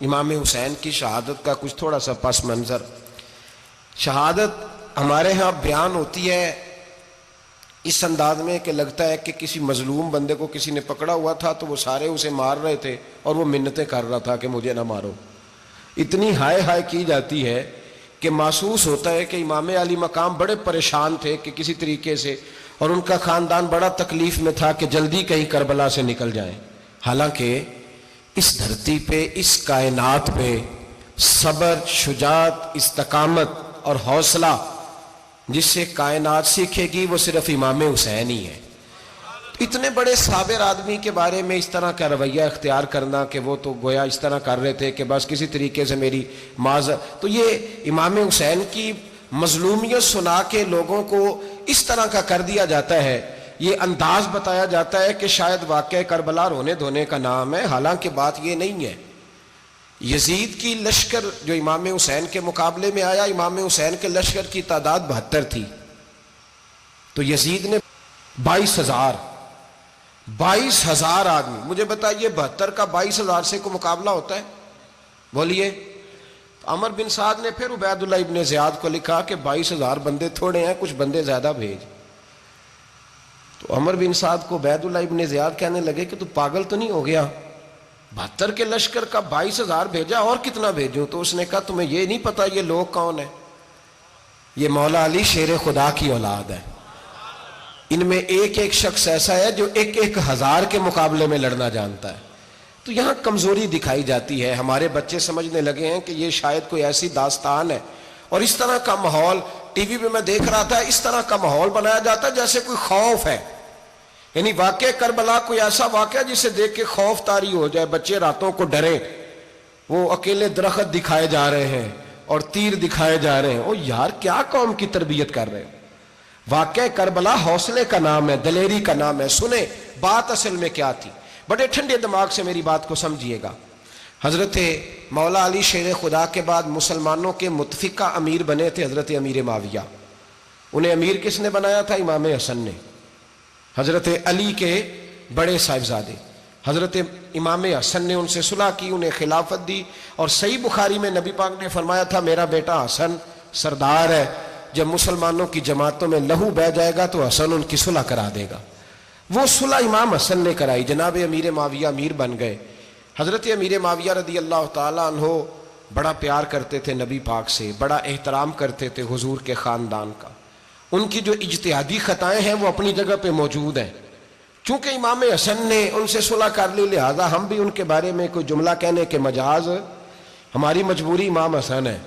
امام حسین کی شہادت کا کچھ تھوڑا سا پس منظر۔ شہادت ہمارے ہاں بیان ہوتی ہے اس انداز میں کہ لگتا ہے کہ کسی مظلوم بندے کو کسی نے پکڑا ہوا تھا تو وہ سارے اسے مار رہے تھے اور وہ منتیں کر رہا تھا کہ مجھے نہ مارو۔ اتنی ہائے ہائے کی جاتی ہے کہ محسوس ہوتا ہے کہ امام علی مقام بڑے پریشان تھے کہ کسی طریقے سے، اور ان کا خاندان بڑا تکلیف میں تھا کہ جلدی کہیں کربلا سے نکل جائیں۔ حالانکہ اس دھرتی پہ، اس کائنات پہ صبر، شجاعت، استقامت اور حوصلہ جس سے کائنات سیکھے گی وہ صرف امام حسین ہی ہے۔ اتنے بڑے صابر آدمی کے بارے میں اس طرح کا رویہ اختیار کرنا کہ وہ تو گویا اس طرح کر رہے تھے کہ بس کسی طریقے سے میری تو یہ امام حسین کی مظلومیت سنا کے لوگوں کو اس طرح کا کر دیا جاتا ہے، یہ انداز بتایا جاتا ہے کہ شاید واقعہ کربلا رونے دھونے کا نام ہے، حالانکہ بات یہ نہیں ہے۔ یزید کی لشکر جو امام حسین کے مقابلے میں آیا، امام حسین کے لشکر کی تعداد 72 تھی، تو یزید نے 22,000 آدمی، مجھے بتائیے 72 کا 22,000 سے کوئی مقابلہ ہوتا ہے؟ بولیے۔ عمر بن سعد نے پھر عبید اللہ ابن زیاد کو لکھا کہ 22,000 بندے تھوڑے ہیں، کچھ بندے زیادہ بھیج۔ تو عمر بن سعد کو عبید اللہ ابن زیاد کہنے لگے کہ تو پاگل تو نہیں ہو گیا، 72 کے لشکر کا 22,000 بھیجا، اور کتنا بھیجوں؟ تو اس نے کہا تمہیں یہ نہیں پتا یہ لوگ کون ہیں؟ یہ مولا علی شیر خدا کی اولاد ہے، ان میں ایک ایک شخص ایسا ہے جو 1,000 کے مقابلے میں لڑنا جانتا ہے۔ تو یہاں کمزوری دکھائی جاتی ہے، ہمارے بچے سمجھنے لگے ہیں کہ یہ شاید کوئی ایسی داستان ہے، اور اس طرح کا ماحول ٹی وی پہ میں دیکھ رہا تھا، اس طرح کا ماحول بنایا جاتا ہے جیسے کوئی خوف ہے، یعنی واقع کربلا کوئی ایسا واقعہ جسے دیکھ کے خوف طاری ہو جائے، بچے راتوں کو ڈرے، وہ اکیلے درخت دکھائے جا رہے ہیں اور تیر دکھائے جا رہے ہیں۔ او یار کیا قوم کی تربیت کر رہے ہیں؟ واقعہ کربلا حوصلے کا نام ہے، دلیری کا نام ہے۔ سنیں بات اصل میں کیا تھی، بڑے ٹھنڈے دماغ سے میری بات کو سمجھیے گا۔ حضرت مولا علی شیر خدا کے بعد مسلمانوں کے متفقہ امیر بنے تھے حضرت امیر معاویہ۔ انہیں امیر کس نے بنایا تھا؟ امام حسن نے، حضرت علی کے بڑے صاحبزادے۔ حضرت امام حسن نے ان سے صلح کی، انہیں خلافت دی، اور صحیح بخاری میں نبی پاک نے فرمایا تھا میرا بیٹا حسن سردار ہے، جب مسلمانوں کی جماعتوں میں لہو بہہ جائے گا تو حسن ان کی صلح کرا دے گا۔ وہ صلح امام حسن نے کرائی، جناب امیر معاویہ امیر بن گئے۔ حضرت امیر معاویہ رضی اللہ تعالیٰ عنہ بڑا پیار کرتے تھے نبی پاک سے، بڑا احترام کرتے تھے حضور کے خاندان کا۔ ان کی جو اجتہادی خطائیں ہیں وہ اپنی جگہ پہ موجود ہیں، چونکہ امام حسن نے ان سے صلح کر لی، لہذا ہم بھی ان کے بارے میں کوئی جملہ کہنے کے مجاز، ہماری مجبوری امام حسن ہے،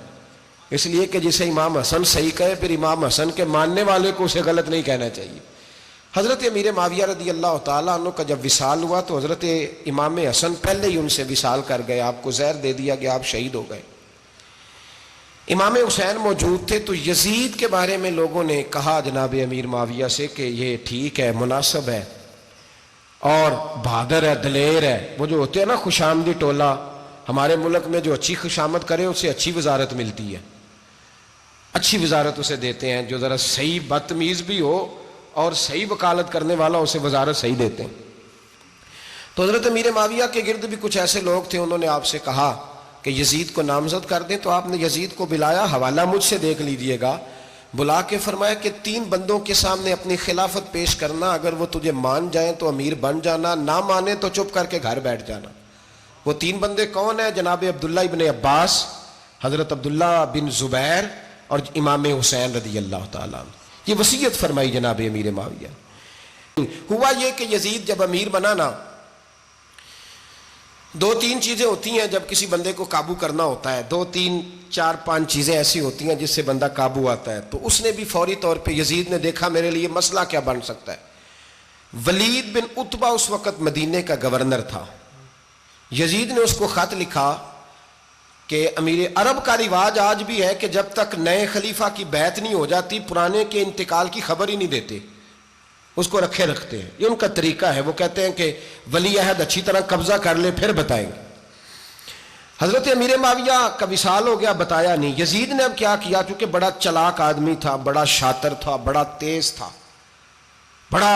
اس لیے کہ جسے امام حسن صحیح کہے پھر امام حسن کے ماننے والے کو اسے غلط نہیں کہنا چاہیے۔ حضرت امیر معاویہ رضی اللہ تعالیٰ عنہ کا جب وصال ہوا تو حضرت امام حسن پہلے ہی ان سے وصال کر گئے، آپ کو زہر دے دیا گیا، آپ شہید ہو گئے۔ امام حسین موجود تھے تو یزید کے بارے میں لوگوں نے کہا جناب امیر معاویہ سے کہ یہ ٹھیک ہے، مناسب ہے، اور بہادر ہے، دلیر ہے۔ وہ جو ہوتے ہیں نا خوش آمدی ٹولہ، ہمارے ملک میں جو اچھی خوشامد کرے اسے اچھی وزارت ملتی ہے، اچھی وزارت اسے دیتے ہیں، جو ذرا صحیح بدتمیز بھی ہو اور صحیح وکالت کرنے والا اسے وزارت صحیح دیتے ہیں۔ تو حضرت امیر معاویہ کے گرد بھی کچھ ایسے لوگ تھے، انہوں نے آپ سے کہا کہ یزید کو نامزد کر دیں، تو آپ نے یزید کو بلایا، حوالہ مجھ سے دیکھ لیجئے گا، بلا کے فرمایا کہ 3 بندوں کے سامنے اپنی خلافت پیش کرنا، اگر وہ تجھے مان جائیں تو امیر بن جانا، نہ مانے تو چپ کر کے گھر بیٹھ جانا۔ وہ 3 بندے کون ہیں؟ جناب عبداللہ ابن عباس، حضرت عبداللہ بن زبیر اور امام حسین رضی اللہ تعالیٰ عنہ۔ یہ وصیت فرمائی جناب امیر معاویہ۔ ہوا یہ کہ یزید جب امیر بنا نا، 2-3 چیزیں ہوتی ہیں جب کسی بندے کو قابو کرنا ہوتا ہے، 2-3 4-5 چیزیں ایسی ہوتی ہیں جس سے بندہ قابو آتا ہے۔ تو اس نے بھی فوری طور پہ، یزید نے دیکھا میرے لیے مسئلہ کیا بن سکتا ہے۔ ولید بن عتبہ اس وقت مدینے کا گورنر تھا، یزید نے اس کو خط لکھا کہ امیر عرب کا رواج آج بھی ہے کہ جب تک نئے خلیفہ کی بیعت نہیں ہو جاتی پرانے کے انتقال کی خبر ہی نہیں دیتے، اس کو رکھے رکھتے ہیں، یہ ان کا طریقہ ہے۔ وہ کہتے ہیں کہ ولی عہد اچھی طرح قبضہ کر لے پھر بتائیں گے۔ حضرت امیر معاویہ کا وصال ہو گیا، بتایا نہیں۔ یزید نے اب کیا کیا، چونکہ بڑا چلاک آدمی تھا، بڑا شاطر تھا، بڑا تیز تھا، بڑا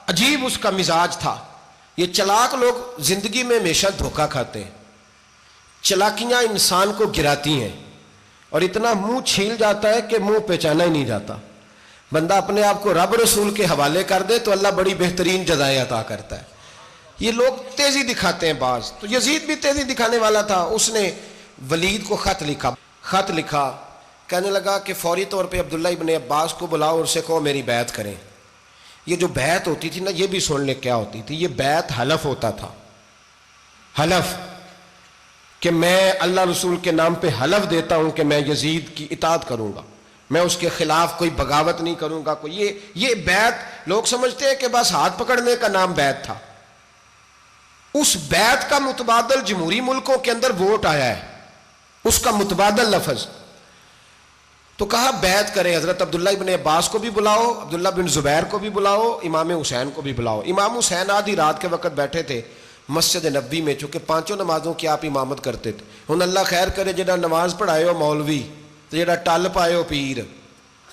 عجیب اس کا مزاج تھا۔ یہ چلاک لوگ زندگی میں ہمیشہ دھوکہ کھاتے ہیں، چلاکیاں انسان کو گراتی ہیں اور اتنا منہ چھیل جاتا ہے کہ منہ پہچانا ہی نہیں جاتا. بندہ اپنے آپ کو رب رسول کے حوالے کر دے تو اللہ بڑی بہترین جزائیں عطا کرتا ہے. یہ لوگ تیزی دکھاتے ہیں بعض. تو یزید بھی تیزی دکھانے والا تھا. اس نے ولید کو خط لکھا کہنے لگا کہ فوری طور پہ عبداللہ ابن عباس کو بلاؤ اور اسے کہو میری بیعت کریں. یہ جو بیعت ہوتی تھی نا، یہ بھی سن لے کیا ہوتی تھی. یہ بیعت حلف ہوتا تھا. حلف کہ میں اللہ رسول کے نام پہ حلف دیتا ہوں کہ میں یزید کی اطاعت کروں گا، میں اس کے خلاف کوئی بغاوت نہیں کروں گا. یہ بیعت لوگ سمجھتے ہیں کہ بس ہاتھ پکڑنے کا نام بیعت تھا. اس بیعت کا متبادل جمہوری ملکوں کے اندر ووٹ آیا ہے، اس کا متبادل لفظ. تو کہا بیعت کرے. حضرت عبداللہ ابن عباس کو بھی بلاؤ، عبداللہ بن زبیر کو بھی بلاؤ، امام حسین کو بھی بلاؤ. امام حسین آدھی رات کے وقت بیٹھے تھے مسجد نبوی میں، چونکہ 5 نمازوں کی آپ امامت کرتے تھے. ہن اللہ خیر کرے جڑا نماز پڑھائے ہو مولوی تو جڑا ٹل پائے ہو پیر،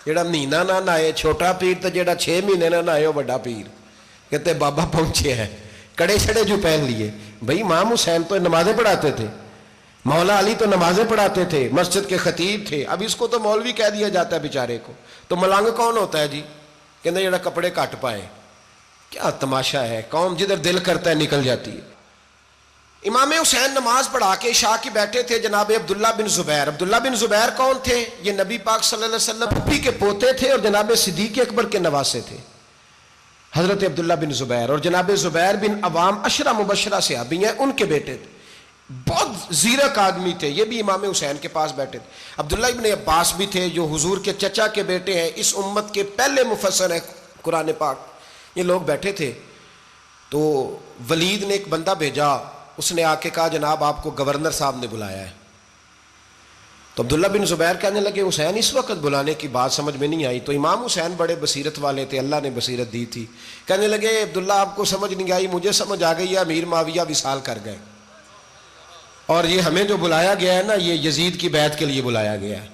جڑا مہینہ نہ نہائے چھوٹا پیر تو جڑا 6 مہینے نہ نہائے ہو بڑا پیر. کہتے بابا پہنچے ہیں، کڑے چھڑے جو پہن لیے. بھئی امام حسین تو نمازیں پڑھاتے تھے، مولا علی تو نمازیں پڑھاتے تھے، مسجد کے خطیب تھے. اب اس کو تو مولوی کہہ دیا جاتا ہے بیچارے کو. تو ملنگ کون ہوتا ہے جی؟ کہتے جڑا کپڑے کٹ پائے. کیا تماشا ہے، قوم جدھر دل کرتا ہے نکل جاتی ہے. امام حسین نماز پڑھا کے عشاء کی بیٹھے تھے جناب عبداللہ بن زبیر. عبداللہ بن زبیر کون تھے؟ یہ نبی پاک صلی اللہ علیہ وسلم پھپھی کے پوتے تھے اور جناب صدیق اکبر کے نواسے تھے. حضرت عبداللہ بن زبیر اور جناب زبیر بن عوام عشرہ مبشرہ صحابی ہیں، ان کے بیٹے تھے. بہت زیرک آدمی تھے. یہ بھی امام حسین کے پاس بیٹھے تھے. عبداللہ ابن عباس بھی تھے جو حضور کے چچا کے بیٹے ہیں، اس امت کے پہلے مفسر ہیں قرآن پاک. یہ لوگ بیٹھے تھے. تو ولید نے ایک بندہ بھیجا، اس نے آ کے کہا جناب آپ کو گورنر صاحب نے بلایا ہے. تو عبداللہ بن زبیر کہنے لگے حسین اس وقت بلانے کی بات سمجھ میں نہیں آئی. تو امام حسین بڑے بصیرت والے تھے، اللہ نے بصیرت دی تھی. کہنے لگے عبداللہ آپ کو سمجھ نہیں آئی، مجھے سمجھ آ گئی ہے، امیر معاویہ وصال کر گئے اور یہ ہمیں جو بلایا گیا ہے نا، یہ یزید کی بیعت کے لیے بلایا گیا ہے.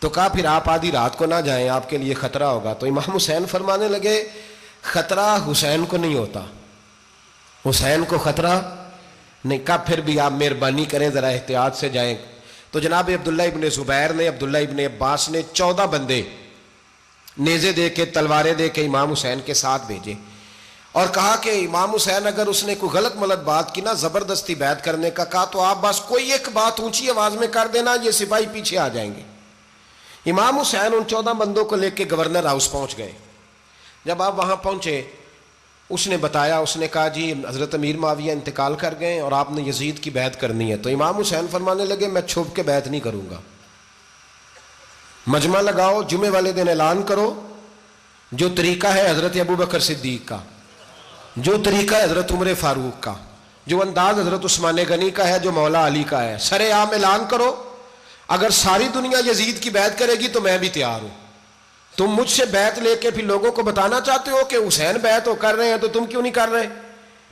تو کہا پھر آپ آدھی رات کو نہ جائیں، آپ کے لیے خطرہ ہوگا. تو امام حسین فرمانے لگے خطرہ حسین کو نہیں ہوتا، حسین کو خطرہ نہیں. کہا پھر بھی آپ مہربانی کریں ذرا احتیاط سے جائیں. تو جناب عبداللہ ابن زبیر نے، عبداللہ ابن عباس نے 14 بندے نیزے دے کے تلواریں دے کے امام حسین کے ساتھ بھیجے اور کہا کہ امام حسین اگر اس نے کوئی غلط ملت بات کی نا، زبردستی بیعت کرنے کا کہا، تو آپ بس کوئی ایک بات اونچی آواز میں کر دینا، یہ سپاہی پیچھے آ جائیں گے. امام حسین ان 14 بندوں کو لے کے گورنر ہاؤس پہنچ گئے. جب آپ وہاں پہنچے اس نے بتایا، اس نے کہا جی حضرت امیر معاویہ انتقال کر گئے اور آپ نے یزید کی بیعت کرنی ہے. تو امام حسین فرمانے لگے میں چھپ کے بیعت نہیں کروں گا. مجمع لگاؤ، جمعے والے دن اعلان کرو. جو طریقہ ہے حضرت ابو بکر صدیق کا، جو طریقہ ہے حضرت عمر فاروق کا، جو انداز حضرت عثمان غنی کا ہے، جو مولا علی کا ہے، سر عام اعلان کرو. اگر ساری دنیا یزید کی بیعت کرے گی تو میں بھی تیار ہوں. تم مجھ سے بیعت لے کے پھر لوگوں کو بتانا چاہتے ہو کہ حسین بیعت کر رہے ہیں تو تم کیوں نہیں کر رہے؟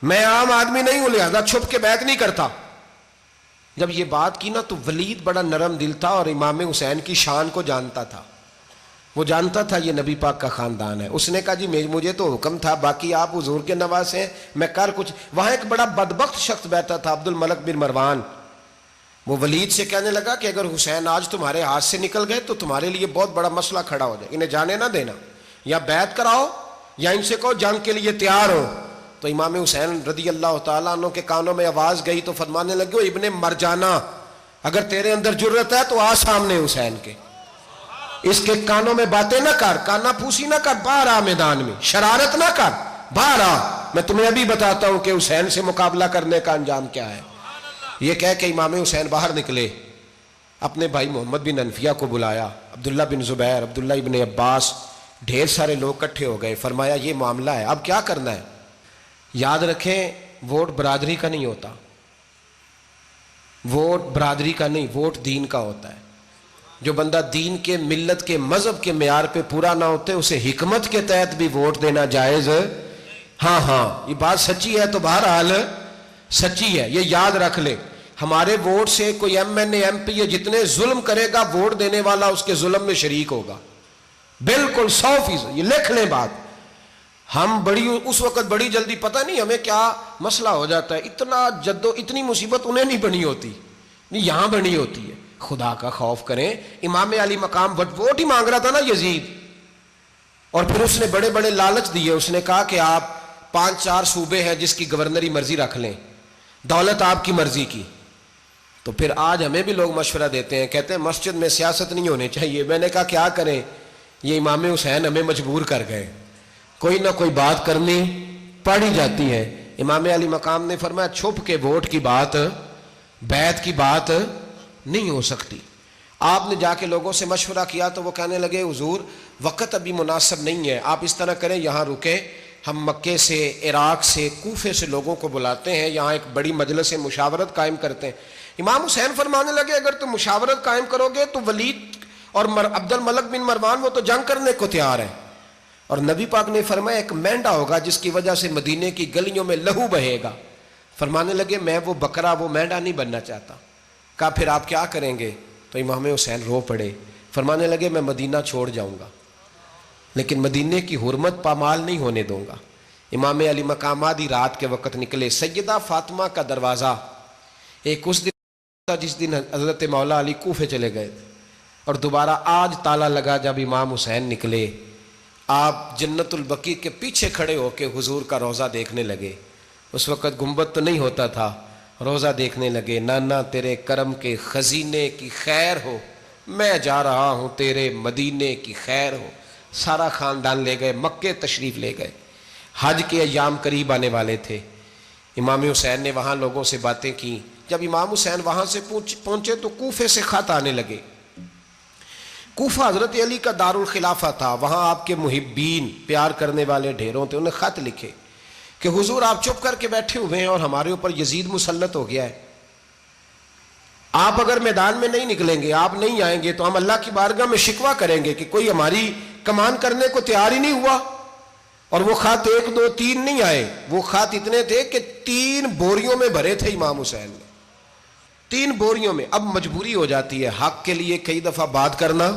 میں عام آدمی نہیں ہوں، لہذا چھپ کے بیعت نہیں کرتا. جب یہ بات کی نا تو ولید بڑا نرم دل تھا اور امام حسین کی شان کو جانتا تھا. وہ جانتا تھا یہ نبی پاک کا خاندان ہے. اس نے کہا جی مجھے تو حکم تھا، باقی آپ حضور کے نواز ہیں، میں کر کچھ. وہاں ایک بڑا بدبخت شخص بیٹھا تھا، عبد الملک بن مروان. وہ ولید سے کہنے لگا کہ اگر حسین آج تمہارے ہاتھ سے نکل گئے تو تمہارے لیے بہت بڑا مسئلہ کھڑا ہو جائے. انہیں جانے نہ دینا، یا بیعت کراؤ یا ان سے کہو جنگ کے لیے تیار ہو. تو امام حسین رضی اللہ تعالیٰ عنہ کے کانوں میں آواز گئی تو فرمانے لگے ابن مرجانہ، اگر تیرے اندر جرت ہے تو آ سامنے حسین کے، اس کے کانوں میں باتیں نہ کر، کانا پھوسی نہ کر، باہر آ میدان میں، شرارت نہ کر، باہر آ. میں تمہیں ابھی بتاتا ہوں کہ حسین سے مقابلہ کرنے کا انجام کیا ہے. یہ کہہ کہ امام حسین باہر نکلے، اپنے بھائی محمد بن انفیہ کو بلایا، عبداللہ بن زبیر، عبداللہ ابن عباس، ڈھیر سارے لوگ اکٹھے ہو گئے. فرمایا یہ معاملہ ہے، اب کیا کرنا ہے؟ یاد رکھیں ووٹ برادری کا نہیں ہوتا، ووٹ برادری کا نہیں، ووٹ دین کا ہوتا ہے. جو بندہ دین کے، ملت کے، مذہب کے معیار پہ پورا نہ ہوتے اسے حکمت کے تحت بھی ووٹ دینا جائز. ہاں یہ بات سچی ہے تو بہرحال سچی ہے، یہ یاد رکھ لے. ہمارے ووٹ سے کوئی ایم این اے، ایم پی اے جتنے ظلم کرے گا، ووٹ دینے والا اس کے ظلم میں شریک ہوگا، بالکل 100%. یہ لکھ لیں بات. ہم اس وقت بڑی جلدی، پتہ نہیں ہمیں کیا مسئلہ ہو جاتا ہے، اتنا اتنی مصیبت انہیں نہیں بنی ہوتی نہیں یہاں بنی ہوتی ہے. خدا کا خوف کریں. امام علی مقام ووٹ ہی مانگ رہا تھا نا یزید, اور پھر اس نے بڑے بڑے لالچ دیے. اس نے کہا کہ آپ 5-4 صوبے ہیں جس کی گورنری مرضی رکھ لیں, دولت آپ کی مرضی کی. تو پھر آج ہمیں بھی لوگ مشورہ دیتے ہیں, کہتے ہیں مسجد میں سیاست نہیں ہونی چاہیے. میں نے کہا کیا کریں, یہ امام حسین ہمیں مجبور کر گئے, کوئی نہ کوئی بات کرنی پڑ ہی جاتی ہے. امام علی مقام نے فرمایا چھپ کے ووٹ کی بات, بیعت کی بات نہیں ہو سکتی. آپ نے جا کے لوگوں سے مشورہ کیا تو وہ کہنے لگے حضور وقت ابھی مناسب نہیں ہے, آپ اس طرح کریں یہاں رکیں, ہم مکے سے, عراق سے, کوفے سے لوگوں کو بلاتے ہیں, یہاں ایک بڑی مجلس مشاورت قائم کرتے ہیں. امام حسین فرمانے لگے اگر تم مشاورت قائم کرو گے تو ولید اور عبد الملک بن مروان وہ تو جنگ کرنے کو تیار ہیں, اور نبی پاک نے فرمایا ایک مینڈا ہوگا جس کی وجہ سے مدینے کی گلیوں میں لہو بہے گا. فرمانے لگے میں وہ بکرا, وہ مینڈا نہیں بننا چاہتا. کہا پھر آپ کیا کریں گے؟ تو امام حسین رو پڑے, فرمانے لگے میں مدینہ چھوڑ جاؤں گا لیکن مدینے کی حرمت پامال نہیں ہونے دوں گا. امام علی مقام آدھی رات کے وقت نکلے. سیدہ فاطمہ کا دروازہ ایک اس دن تھا جس دن حضرت مولا علی کوفے چلے گئے تھے, اور دوبارہ آج تالا لگا جب امام حسین نکلے. آپ جنت البقیع کے پیچھے کھڑے ہو کے حضور کا روضہ دیکھنے لگے. اس وقت گنبد تو نہیں ہوتا تھا, روضہ دیکھنے لگے. نانا تیرے کرم کے خزینے کی خیر ہو, میں جا رہا ہوں تیرے مدینے کی خیر ہو. سارا خاندان لے گئے, مکے تشریف لے گئے. حج کے ایام قریب آنے والے تھے. امام حسین نے وہاں لوگوں سے باتیں کی. جب امام حسین وہاں سے پہنچے تو کوفے سے خط آنے لگے. کوفہ حضرت علی کا دارالخلافہ تھا, وہاں آپ کے محبین, پیار کرنے والے ڈھیروں تھے. انہیں خط لکھے کہ حضور آپ چپ کر کے بیٹھے ہوئے ہیں اور ہمارے اوپر یزید مسلط ہو گیا ہے. آپ اگر میدان میں نہیں نکلیں گے, آپ نہیں آئیں گے تو ہم اللہ کی بارگاہ میں شکوہ کریں گے کہ کوئی ہماری کمان کرنے کو تیار ہی نہیں ہوا. اور وہ خط 1 2 3 نہیں آئے, وہ خط اتنے تھے کہ 3 بوریوں میں بھرے تھے امام حسین نے, 3 بوریوں میں. اب مجبوری ہو جاتی ہے, حق کے لیے کئی دفعہ بات کرنا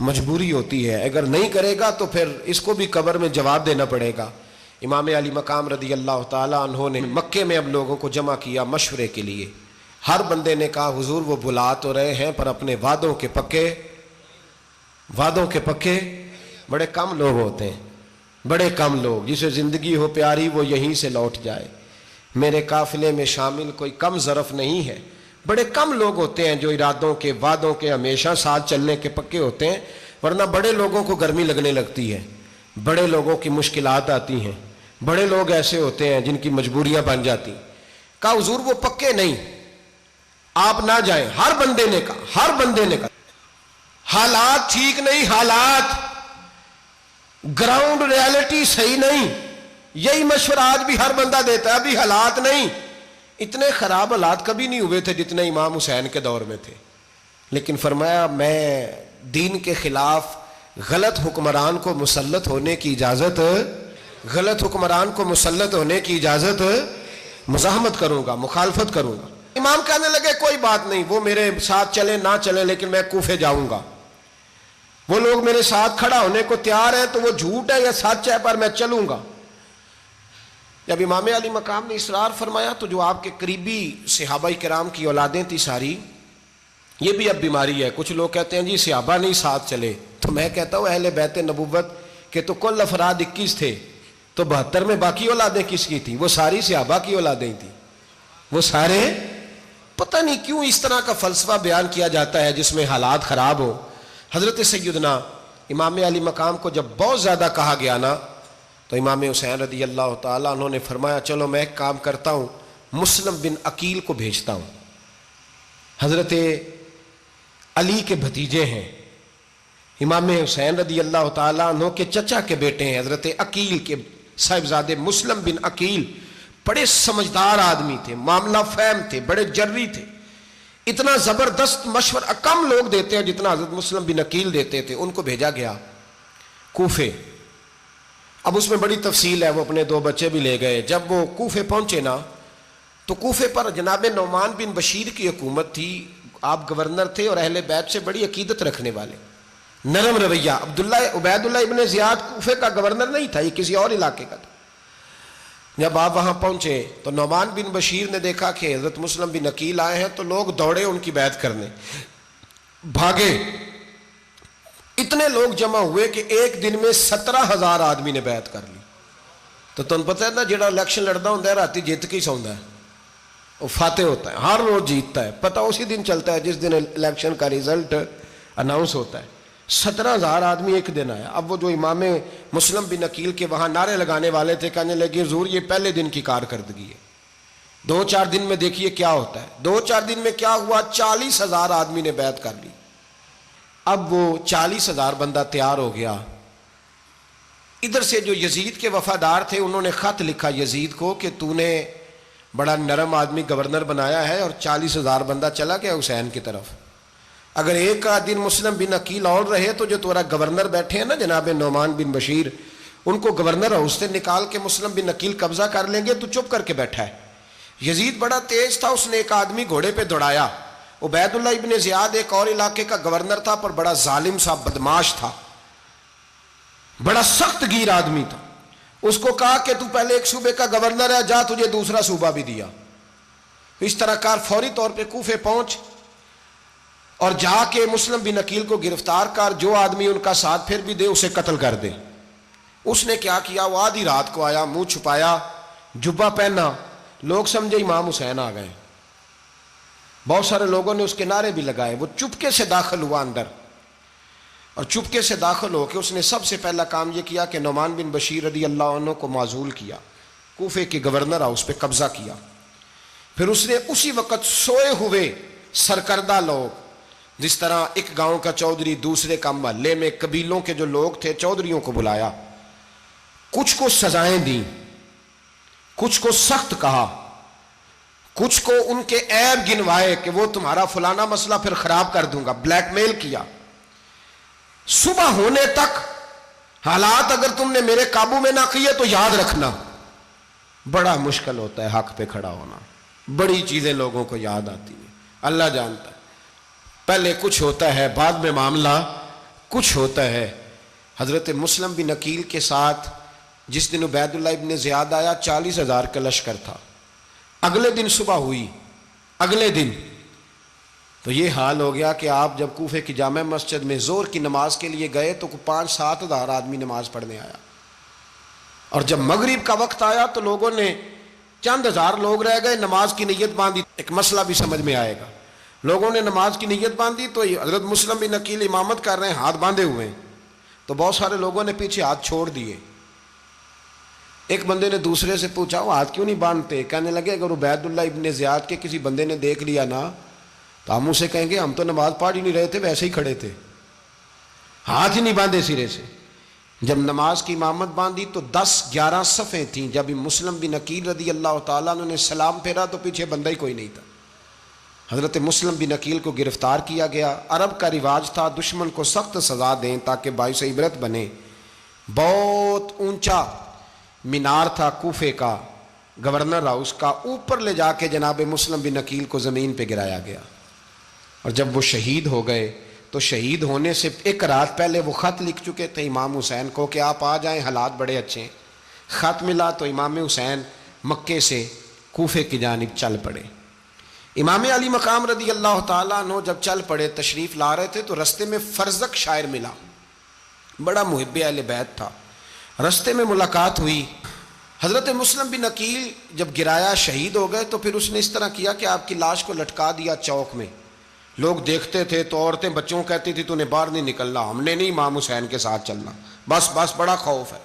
مجبوری ہوتی ہے, اگر نہیں کرے گا تو پھر اس کو بھی قبر میں جواب دینا پڑے گا. امام علی مقام رضی اللہ تعالیٰ عنہ نے مکے میں اب لوگوں کو جمع کیا مشورے کے لیے. ہر بندے نے کہا حضور وہ بلا تو رہے ہیں پر اپنے وعدوں کے پکے. بڑے کم لوگ ہوتے ہیں, بڑے کم لوگ, جسے زندگی ہو پیاری وہ یہیں سے لوٹ جائے. میرے قافلے میں شامل کوئی کم ظرف نہیں ہے. بڑے کم لوگ ہوتے ہیں جو ارادوں کے, وعدوں کے ہمیشہ ساتھ چلنے کے پکے ہوتے ہیں, ورنہ بڑے لوگوں کو گرمی لگنے لگتی ہے, بڑے لوگوں کی مشکلات آتی ہیں, بڑے لوگ ایسے ہوتے ہیں جن کی مجبوریاں بن جاتی. کہا حضور وہ پکے نہیں, آپ نہ جائیں. ہر بندے نے کہا حالات ٹھیک نہیں, حالات گراؤنڈ ریالٹی صحیح نہیں. یہی مشورہ آج بھی ہر بندہ دیتا ہے, ابھی حالات نہیں. اتنے خراب حالات کبھی نہیں ہوئے تھے جتنے امام حسین کے دور میں تھے. لیکن فرمایا میں دین کے خلاف غلط حکمران کو مسلط ہونے کی اجازت مزاحمت کروں گا, مخالفت کروں گا. امام کہنے لگے کوئی بات نہیں, وہ میرے ساتھ چلے نہ چلے لیکن میں کوفے جاؤں گا. وہ لوگ میرے ساتھ کھڑا ہونے کو تیار ہیں تو وہ جھوٹ ہے یا سچ ہے پر میں چلوں گا. جب امام علی مقام نے اصرار فرمایا تو جو آپ کے قریبی صحابہ کرام کی اولادیں تھی ساری, یہ بھی اب بیماری ہے. کچھ لوگ کہتے ہیں جی صحابہ نہیں ساتھ چلے, تو میں کہتا ہوں اہل بیت نبوت کے تو کل افراد 21 تھے, تو 72 میں باقی اولادیں کس کی تھیں؟ وہ ساری صحابہ کی اولادیں تھیں. وہ سارے, پتہ نہیں کیوں اس طرح کا فلسفہ بیان کیا جاتا ہے جس میں حالات خراب ہو. حضرت سیدنا امام علی مقام کو جب بہت زیادہ کہا گیا نا, تو امام حسین رضی اللہ تعالیٰ انہوں نے فرمایا چلو میں ایک کام کرتا ہوں, مسلم بن عقیل کو بھیجتا ہوں. حضرت علی کے بھتیجے ہیں, امام حسین رضی اللہ تعالیٰ عنہ کے چچا کے بیٹے ہیں, حضرت عقیل کے صاحبزادے مسلم بن عقیل. بڑے سمجھدار آدمی تھے, معاملہ فہم تھے, بڑے جری تھے. اتنا زبردست مشورہ کم لوگ دیتے ہیں جتنا حضرت مسلم بن عقیل دیتے تھے. ان کو بھیجا گیا کوفے. اب اس میں بڑی تفصیل ہے, وہ اپنے 2 بچے بھی لے گئے. جب وہ کوفے پہنچے نا تو کوفے پر جناب نعمان بن بشیر کی حکومت تھی. آپ گورنر تھے اور اہل بیت سے بڑی عقیدت رکھنے والے, نرم رویہ. عبید اللہ ابن زیاد کوفے کا گورنر نہیں تھا, یہ کسی اور علاقے کا تھا. جب آپ وہاں پہنچے تو نعمان بن بشیر نے دیکھا کہ حضرت مسلم بن عقیل آئے ہیں، تو لوگ دوڑے ان کی بیعت کرنے، بھاگے، اتنے لوگ جمع ہوئے کہ ایک دن میں 17,000 آدمی نے بیعت کر لی۔ تو تم پتہ ہے نا، جڑا الیکشن لڑتا ہوں راتی جیت کے ہی سوندا ہے، وہ فاتح ہوتا ہے، ہر روز جیتتا ہے، پتہ اسی دن چلتا ہے جس دن الیکشن کا ریزلٹ اناؤنس ہوتا ہے۔ 17,000 آدمی ایک دن آیا۔ اب وہ جو امام مسلم بن عقیل کے وہاں نعرے لگانے والے تھے، کہنے لگے حضور یہ پہلے دن کی کارکردگی ہے، 2-4 دن میں دیکھیے کیا ہوتا ہے۔ 2-4 دن میں کیا ہوا، 40,000 آدمی نے بیعت کر لی۔ اب وہ 40,000 بندہ تیار ہو گیا۔ ادھر سے جو یزید کے وفادار تھے انہوں نے خط لکھا یزید کو کہ تو نے بڑا نرم آدمی گورنر بنایا ہے اور 40,000 بندہ چلا گیا حسین کی طرف، اگر ایک دن مسلم بن عقیل اور رہے تو جو تمہارا گورنر بیٹھے ہیں نا جناب نعمان بن بشیر، ان کو گورنر ہاؤس سے نکال کے مسلم بن عقیل قبضہ کر لیں گے، تو چپ کر کے بیٹھا ہے۔ یزید بڑا تیز تھا، اس نے ایک آدمی گھوڑے پہ دوڑایا۔ عبید اللہ ابن زیاد ایک اور علاقے کا گورنر تھا، پر بڑا ظالم سا بدماش تھا، بڑا سخت گیر آدمی تھا۔ اس کو کہا کہ تو پہلے ایک صوبے کا گورنر ہے، جا تجھے دوسرا صوبہ بھی دیا۔ اس طرح کار فوری طور پہ کوفے پہنچ اور جا کے مسلم بن عقیل کو گرفتار کر، جو آدمی ان کا ساتھ پھر بھی دے اسے قتل کر دے۔ اس نے کیا کیا، وہ آدھی رات کو آیا، منہ چھپایا، جبہ پہنا، لوگ سمجھے امام حسین آ گئے۔ بہت سارے لوگوں نے اس کے نعرے بھی لگائے۔ وہ چپکے سے داخل ہوا اندر، اور چپکے سے داخل ہو کے اس نے سب سے پہلا کام یہ کیا کہ نعمان بن بشیر رضی اللہ عنہ کو معزول کیا، کوفے کے گورنر ہاؤس پہ قبضہ کیا۔ پھر اس نے اسی وقت سوئے ہوئے سرکردہ لوگ، جس طرح ایک گاؤں کا چودھری دوسرے کا محلے میں قبیلوں کے جو لوگ تھے چودھریوں کو بلایا، کچھ کو سزائیں دیں، کچھ کو سخت کہا، کچھ کو ان کے عیب گنوائے کہ وہ تمہارا فلانا مسئلہ پھر خراب کر دوں گا، بلیک میل کیا۔ صبح ہونے تک حالات اگر تم نے میرے قابو میں نہ کیے تو یاد رکھنا بڑا مشکل ہوتا ہے حق پہ کھڑا ہونا، بڑی چیزیں لوگوں کو یاد آتی ہیں، اللہ جانتا ہے۔ پہلے کچھ ہوتا ہے، بعد میں معاملہ کچھ ہوتا ہے۔ حضرت مسلم بن عقیل کے ساتھ جس دن عبید اللہ ابن زیاد آیا 40,000 کا لشکر تھا۔ اگلے دن صبح ہوئی، اگلے دن تو یہ حال ہو گیا کہ آپ جب کوفے کی جامع مسجد میں زور کی نماز کے لیے گئے تو 5-7 ہزار آدمی نماز پڑھنے آیا، اور جب مغرب کا وقت آیا تو لوگوں نے چند ہزار لوگ رہ گئے، نماز کی نیت باندھی۔ ایک مسئلہ بھی سمجھ میں آئے گا، لوگوں نے نماز کی نیت باندھی تو حضرت مسلم بن عقیل امامت کر رہے ہیں، ہاتھ باندھے ہوئے ہیں، تو بہت سارے لوگوں نے پیچھے ہاتھ چھوڑ دیے۔ ایک بندے نے دوسرے سے پوچھا وہ ہاتھ کیوں نہیں باندھتے؟ کہنے لگے اگر عبید اللہ ابن زیاد کے کسی بندے نے دیکھ لیا نا تو ہم اسے کہیں گے ہم تو نماز پڑھ ہی نہیں رہے تھے، ویسے ہی کھڑے تھے، ہاتھ ہی نہیں باندھے سرے سے۔ جب نماز کی امامت باندھی تو 10-11 صفیں تھیں۔ جب مسلم بن عقیل رضی اللہ تعالیٰ عنہ نے سلام پھیرا تو پیچھے بندہ ہی کوئی نہیں تھا۔ حضرت مسلم بن عقیل کو گرفتار کیا گیا۔ عرب کا رواج تھا دشمن کو سخت سزا دیں تاکہ باعث عبرت بنے۔ بہت اونچا مینار تھا کوفے کا، گورنر ہاؤس کا، اوپر لے جا کے جناب مسلم بن عقیل کو زمین پہ گرایا گیا۔ اور جب وہ شہید ہو گئے تو شہید ہونے سے ایک رات پہلے وہ خط لکھ چکے تھے امام حسین کو کہ آپ آ جائیں، حالات بڑے اچھے ہیں۔ خط ملا تو امام حسین مکے سے کوفے کی جانب چل پڑے۔ امام علی مقام رضی اللہ تعالیٰ عنہ جب چل پڑے، تشریف لا رہے تھے تو رستے میں فرزق شاعر ملا، بڑا محب اہل بیت تھا۔ رستے میں ملاقات ہوئی، حضرت مسلم بن عقیل جب گرایا شہید ہو گئے تو پھر اس نے اس طرح کیا کہ آپ کی لاش کو لٹکا دیا چوک میں۔ لوگ دیکھتے تھے تو عورتیں بچوں کہتی تھی تو نے باہر نہیں نکلنا، ہم نے نہیں امام حسین کے ساتھ چلنا، بس بڑا خوف ہے،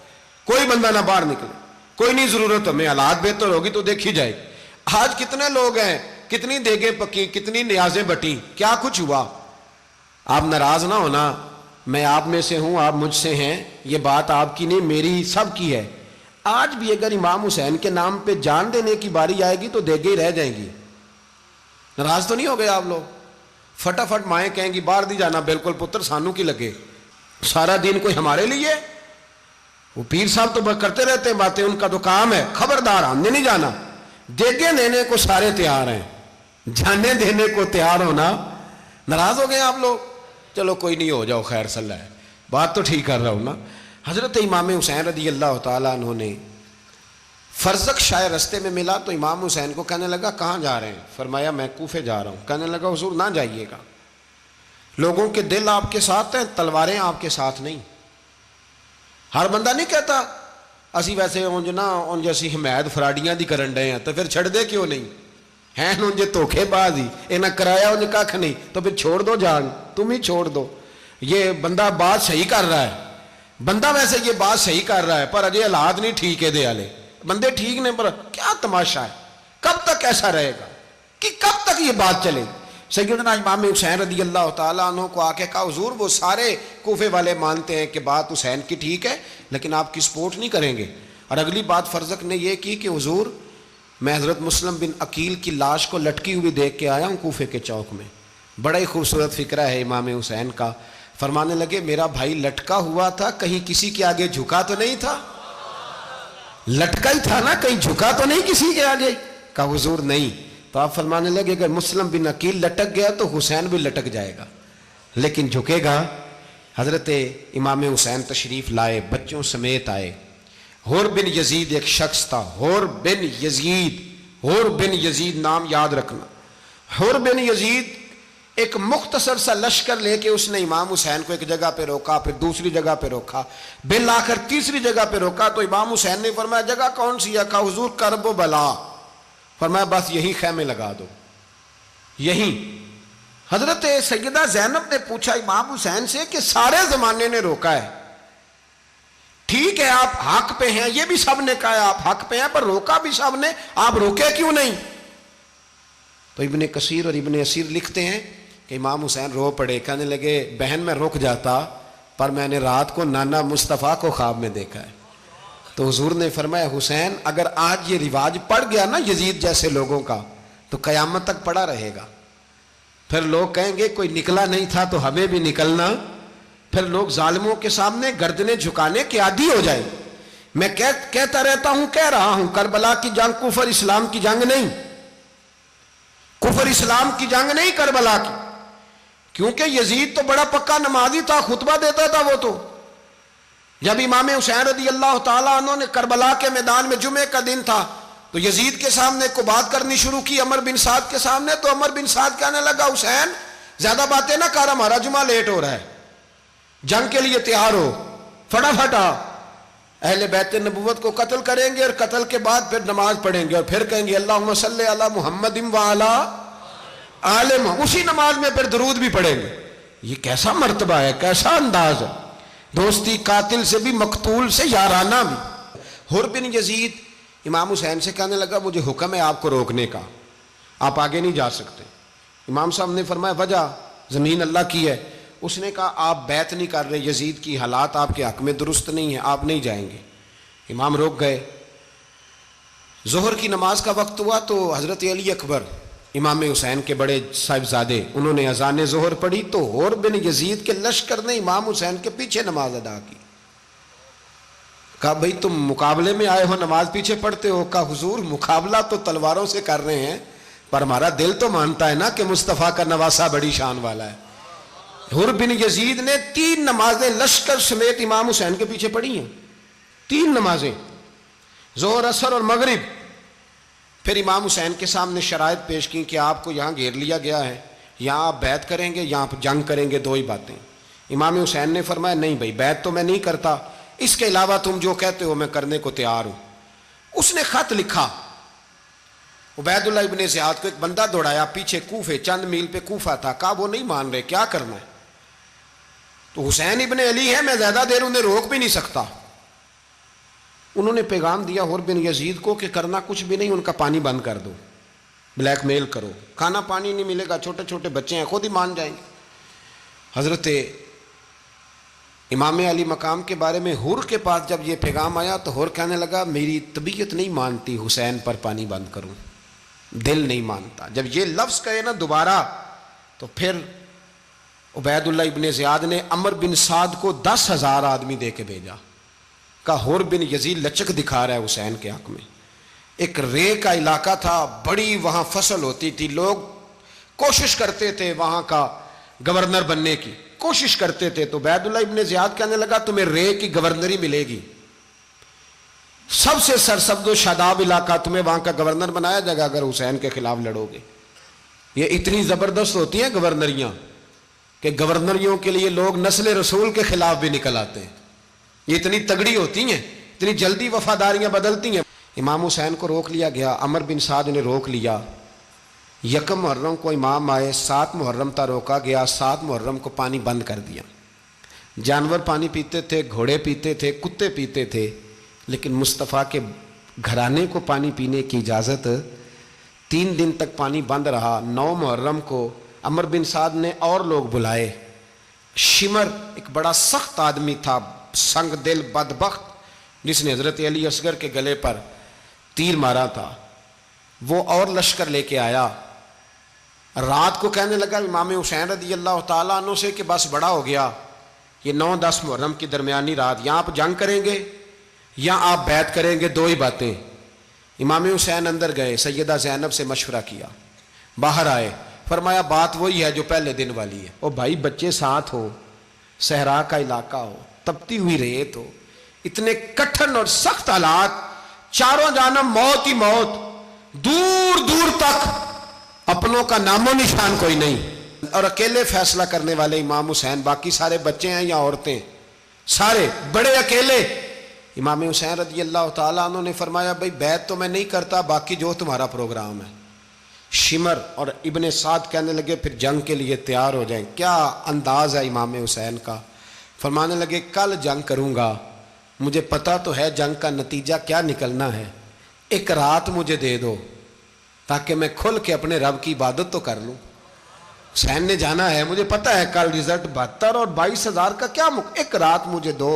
کوئی بندہ نہ باہر نکلے، کوئی نہیں ضرورت ہمیں، حالات بہتر ہوگی تو دیکھی جائے گی۔ آج کتنے لوگ ہیں، کتنی دیگیں پکی، کتنی نیازیں بٹی، کیا کچھ ہوا۔ آپ ناراض نہ ہونا، میں آپ میں سے ہوں، آپ مجھ سے ہیں، یہ بات آپ کی نہیں میری سب کی ہے۔ آج بھی اگر امام حسین کے نام پہ جان دینے کی باری آئے گی تو دیگیں ہی رہ جائیں گی۔ ناراض تو نہیں ہو گئے آپ لوگ؟ فٹافٹ مائیں کہیں گی باہر دی جانا، بالکل پتر سانو کی لگے، سارا دین کوئی ہمارے لیے؟ وہ پیر صاحب تو کرتے رہتے ہیں باتیں، ان کا تو کام ہے، خبردار ہم نے نہیں جانا۔ دیگیں دینے کو سارے تیار ہیں، جانے دینے کو تیار ہونا۔ ناراض ہو گئے آپ لوگ؟ چلو کوئی نہیں، ہو جاؤ، خیر صلی ہے، بات تو ٹھیک کر رہا ہوں نا۔ حضرت امام حسین رضی اللہ تعالیٰ عنہ نے فرزق شاید رستے میں ملا تو امام حسین کو کہنے لگا کہاں جا رہے ہیں؟ فرمایا میں کوفے جا رہا ہوں۔ کہنے لگا حضور نہ جائیے گا، لوگوں کے دل آپ کے ساتھ ہیں، تلواریں آپ کے ساتھ نہیں۔ ہر بندہ نہیں کہتا اسی ویسے انج نا انج اسی حمایت فراڈیاں دی کرن ڈے ہیں تو پھر چھڑ دے کیوں نہیں؟ ہیں انج دھوکھے باز ہی انہیں کرایا انج کھ نہیں تو پھر چھوڑ دو جان، تم ہی چھوڑ دو۔ یہ بندہ بات صحیح کر رہا ہے، بندہ ویسے یہ بات صحیح کر رہا ہے پر اجے حالات نہیں ٹھیک ہے دے والے، بندے ٹھیک نہیں، پر کیا تماشا ہے؟ کب تک ایسا رہے گا کہ کب تک یہ بات چلے؟ سیدنا امام حسین رضی اللہ تعالیٰ عنہ کو آ کے کہا حضور وہ سارے کوفے والے مانتے ہیں کہ بات حسین کی ٹھیک ہے لیکن آپ کی سپورٹ نہیں کریں گے۔ اور اگلی بات فرزق نے یہ کی کہ حضور میں حضرت مسلم بن عقیل کی لاش کو لٹکی ہوئی دیکھ کے آیا ہوں کوفے کے چوک میں، بڑا ہی خوبصورت فکرہ ہے امام حسین کا۔ فرمانے لگے میرا بھائی لٹکا ہوا تھا، کہیں کسی کے آگے جھکا تو نہیں تھا؟ لٹکا ہی تھا نا، کہیں جھکا تو نہیں کسی کے آگے؟ کہا حضور نہیں۔ تو آپ فرمانے لگے اگر مسلم بن عقیل لٹک گیا تو حسین بھی لٹک جائے گا، لیکن جھکے گا۔ حضرت امام حسین تشریف لائے، بچوں سمیت آئے۔ حور بن یزید ایک شخص تھا، حور بن یزید، حور بن یزید نام یاد رکھنا۔ حور بن یزید ایک مختصر سا لشکر لے کے اس نے امام حسین کو ایک جگہ پہ روکا، پھر دوسری جگہ پہ روکا، بالآخر تیسری جگہ پہ روکا تو امام حسین نے فرمایا جگہ کون سی ہے؟ کہا حضور کرب و بلا۔ فرمایا بس یہی خیمے لگا دو، یہی۔ حضرت سیدہ زینب نے پوچھا امام حسین سے کہ سارے زمانے نے روکا ہے، ٹھیک ہے آپ حق پہ ہیں، یہ بھی سب نے کہا آپ حق پہ ہیں، پر روکا بھی سب نے، آپ روکے کیوں نہیں؟ تو ابن کثیر اور ابن اسیر لکھتے ہیں کہ امام حسین رو پڑے، کہنے لگے بہن میں رک جاتا پر میں نے رات کو نانا مصطفیٰ کو خواب میں دیکھا ہے۔ تو حضور نے فرمایا حسین اگر آج یہ رواج پڑ گیا نا یزید جیسے لوگوں کا تو قیامت تک پڑا رہے گا، پھر لوگ کہیں گے کوئی نکلا نہیں تھا تو ہمیں بھی نکلنا، پھر لوگ ظالموں کے سامنے گردنیں جھکانے کے عادی ہو جائیں۔ میں کہتا رہتا ہوں، کہہ رہا ہوں، کربلا کی جنگ کفر اسلام کی جنگ نہیں، کفر اسلام کی جنگ نہیں کربلا کی، کیونکہ یزید تو بڑا پکا نمازی تھا، خطبہ دیتا تھا وہ تو۔ جب امام حسین رضی اللہ تعالیٰ عنہ نے کربلا کے میدان میں جمعے کا دن تھا تو یزید کے سامنے کو بات کرنی شروع کی عمر بن سعد کے سامنے، تو عمر بن سعد کہنے لگا حسین زیادہ باتیں نہ کر، ہمارا جمعہ لیٹ ہو رہا ہے، جنگ کے لیے تیار ہو، فٹافٹ آ۔ اہل بیت نبوت کو قتل کریں گے اور قتل کے بعد پھر نماز پڑھیں گے اور پھر کہیں گے اللہم صلی علی محمد وعلی آل محمد، اسی نماز میں پھر درود بھی پڑھیں گے۔ یہ کیسا مرتبہ ہے، کیسا انداز ہے، دوستی قاتل سے بھی مقتول سے یارانہ بھی۔ حر بن یزید امام حسین سے کہنے لگا مجھے حکم ہے آپ کو روکنے کا، آپ آگے نہیں جا سکتے۔ امام صاحب نے فرمایا وجہ زمین اللہ کی ہے۔ اس نے کہا آپ بیعت نہیں کر رہے، یزید کی حالات آپ کے حق میں درست نہیں ہیں، آپ نہیں جائیں گے۔ امام روک گئے۔ ظہر کی نماز کا وقت ہوا تو حضرت علی اکبر امام حسین کے بڑے صاحبزادے انہوں نے اذان ظہر پڑھی تو حور بن یزید کے لشکر نے امام حسین کے پیچھے نماز ادا کی۔ کہا بھئی تم مقابلے میں آئے ہو نماز پیچھے پڑھتے ہو؟ کہا حضور مقابلہ تو تلواروں سے کر رہے ہیں پر ہمارا دل تو مانتا ہے نا کہ مصطفیٰ کا نواسہ بڑی شان والا ہے۔ حر بن یزید نے 3 نمازیں لشکر سمیت امام حسین کے پیچھے پڑھی ہیں، 3 نمازیں، ظہر اثر اور مغرب۔ پھر امام حسین کے سامنے شرائط پیش کی کہ آپ کو یہاں گھیر لیا گیا ہے، یہاں آپ بیعت کریں گے، یہاں جنگ کریں گے، 2 ہی باتیں۔ امام حسین نے فرمایا نہیں بھائی بیعت تو میں نہیں کرتا، اس کے علاوہ تم جو کہتے ہو میں کرنے کو تیار ہوں۔ اس نے خط لکھا، عبید اللہ ابن زیاد کو ایک بندہ دوڑایا پیچھے، کوفے چند میل پہ کوفہ تھا، کہا وہ نہیں مان رہے، کیا کرنا ہے؟ تو حسین ابن علی ہے، میں زیادہ دیر انہیں روک بھی نہیں سکتا۔ انہوں نے پیغام دیا حر بن یزید کو کہ کرنا کچھ بھی نہیں، ان کا پانی بند کر دو، بلیک میل کرو، کھانا پانی نہیں ملے گا، چھوٹے چھوٹے بچے ہیں خود ہی مان جائیں گے۔ حضرت امام علی مقام کے بارے میں حر کے پاس جب یہ پیغام آیا تو حر کہنے لگا میری طبیعت نہیں مانتی حسین پر پانی بند کروں، دل نہیں مانتا۔ جب یہ لفظ کہے نا دوبارہ تو پھر عبید اللہ ابن زیاد نے عمر بن سعد کو 10,000 آدمی دے کے بھیجا، کہا حر بن یزید لچک دکھا رہا ہے حسین کے حق میں۔ ایک رے کا علاقہ تھا، بڑی وہاں فصل ہوتی تھی، لوگ کوشش کرتے تھے وہاں کا گورنر بننے کی، کوشش کرتے تھے۔ تو عبید اللہ ابن زیاد کہنے لگا تمہیں رے کی گورنری ملے گی، سب سے سرسبز و شاداب علاقہ، تمہیں وہاں کا گورنر بنایا جائے گا اگر حسین کے خلاف لڑو گے۔ یہ اتنی زبردست ہوتی ہیں گورنریاں کہ گورنریوں کے لیے لوگ نسل رسول کے خلاف بھی نکل آتے ہیں۔ یہ اتنی تگڑی ہوتی ہیں، اتنی جلدی وفاداریاں بدلتی ہیں۔ امام حسین کو روک لیا گیا، عمر بن سعد نے روک لیا۔ یکم محرم کو امام آئے، 7 محرم تا روکا گیا، 7 محرم کو پانی بند کر دیا۔ جانور پانی پیتے تھے، گھوڑے پیتے تھے، کتے پیتے تھے، لیکن مصطفیٰ کے گھرانے کو پانی پینے کی اجازت 3 دن تک پانی بند رہا۔ 9 محرم کو عمر بن سعد نے اور لوگ بلائے۔ شمر ایک بڑا سخت آدمی تھا، سنگ دل بدبخت، جس نے حضرت علی اصغر کے گلے پر تیر مارا تھا، وہ اور لشکر لے کے آیا۔ رات کو کہنے لگا امام حسین رضی اللہ تعالیٰ عنہ سے کہ بس بڑا ہو گیا، یہ 9-10 محرم کی درمیانی رات، یہاں آپ جنگ کریں گے یا آپ بیعت کریں گے، 2 ہی باتیں۔ امام حسین اندر گئے، سیدہ زینب سے مشورہ کیا، باہر آئے، فرمایا بات وہی ہے جو پہلے دن والی ہے۔ او بھائی، بچے ساتھ ہو، صحرا کا علاقہ ہو، تپتی ہوئی ریت ہو، اتنے کٹھن اور سخت حالات، چاروں جانب موت ہی موت، دور دور تک اپنوں کا نام و نشان کوئی نہیں، اور اکیلے فیصلہ کرنے والے امام حسین، باقی سارے بچے ہیں یا عورتیں، سارے بڑے اکیلے۔ امام حسین رضی اللہ تعالیٰ عنہ نے فرمایا بھائی بیعت تو میں نہیں کرتا، باقی جو تمہارا پروگرام ہے۔ شمر اور ابن سعد کہنے لگے پھر جنگ کے لیے تیار ہو جائیں۔ کیا انداز ہے امام حسین کا، فرمانے لگے کل جنگ کروں گا، مجھے پتا تو ہے جنگ کا نتیجہ کیا نکلنا ہے، ایک رات مجھے دے دو تاکہ میں کھل کے اپنے رب کی عبادت تو کر لوں۔ حسین نے جانا ہے، مجھے پتا ہے کل رزلٹ 72 اور 22,000 کا کیا ایک رات مجھے دو،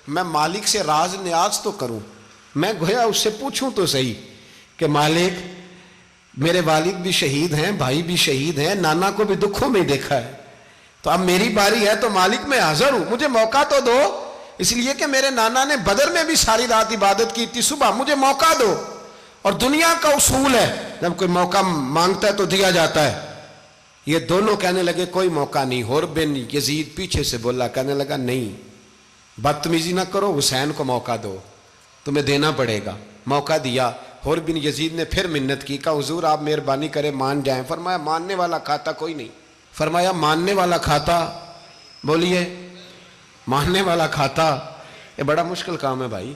میں مالک سے راز نیاز تو کروں، میں گویا اس سے پوچھوں تو صحیح کہ مالک میرے والد بھی شہید ہیں، بھائی بھی شہید ہیں، نانا کو بھی دکھوں میں دیکھا ہے، تو اب میری باری ہے تو مالک میں حاضر ہوں، مجھے موقع تو دو، اس لیے کہ میرے نانا نے بدر میں بھی ساری رات عبادت کی تھی، صبح مجھے موقع دو۔ اور دنیا کا اصول ہے جب کوئی موقع مانگتا ہے تو دیا جاتا ہے۔ یہ دونوں کہنے لگے کوئی موقع نہیں۔ حر بن یزید پیچھے سے بولا، کہنے لگا نہیں، بدتمیزی نہ کرو، حسین کو موقع دو، تمہیں دینا پڑے گا۔ موقع دیا۔ حر بن یزید نے پھر منت کی، کہا حضور آپ مہربانی کریں مان جائیں۔ فرمایا ماننے والا کھاتا کوئی نہیں۔ فرمایا ماننے والا کھاتا، بولیے ماننے والا کھاتا، یہ بڑا مشکل کام ہے بھائی۔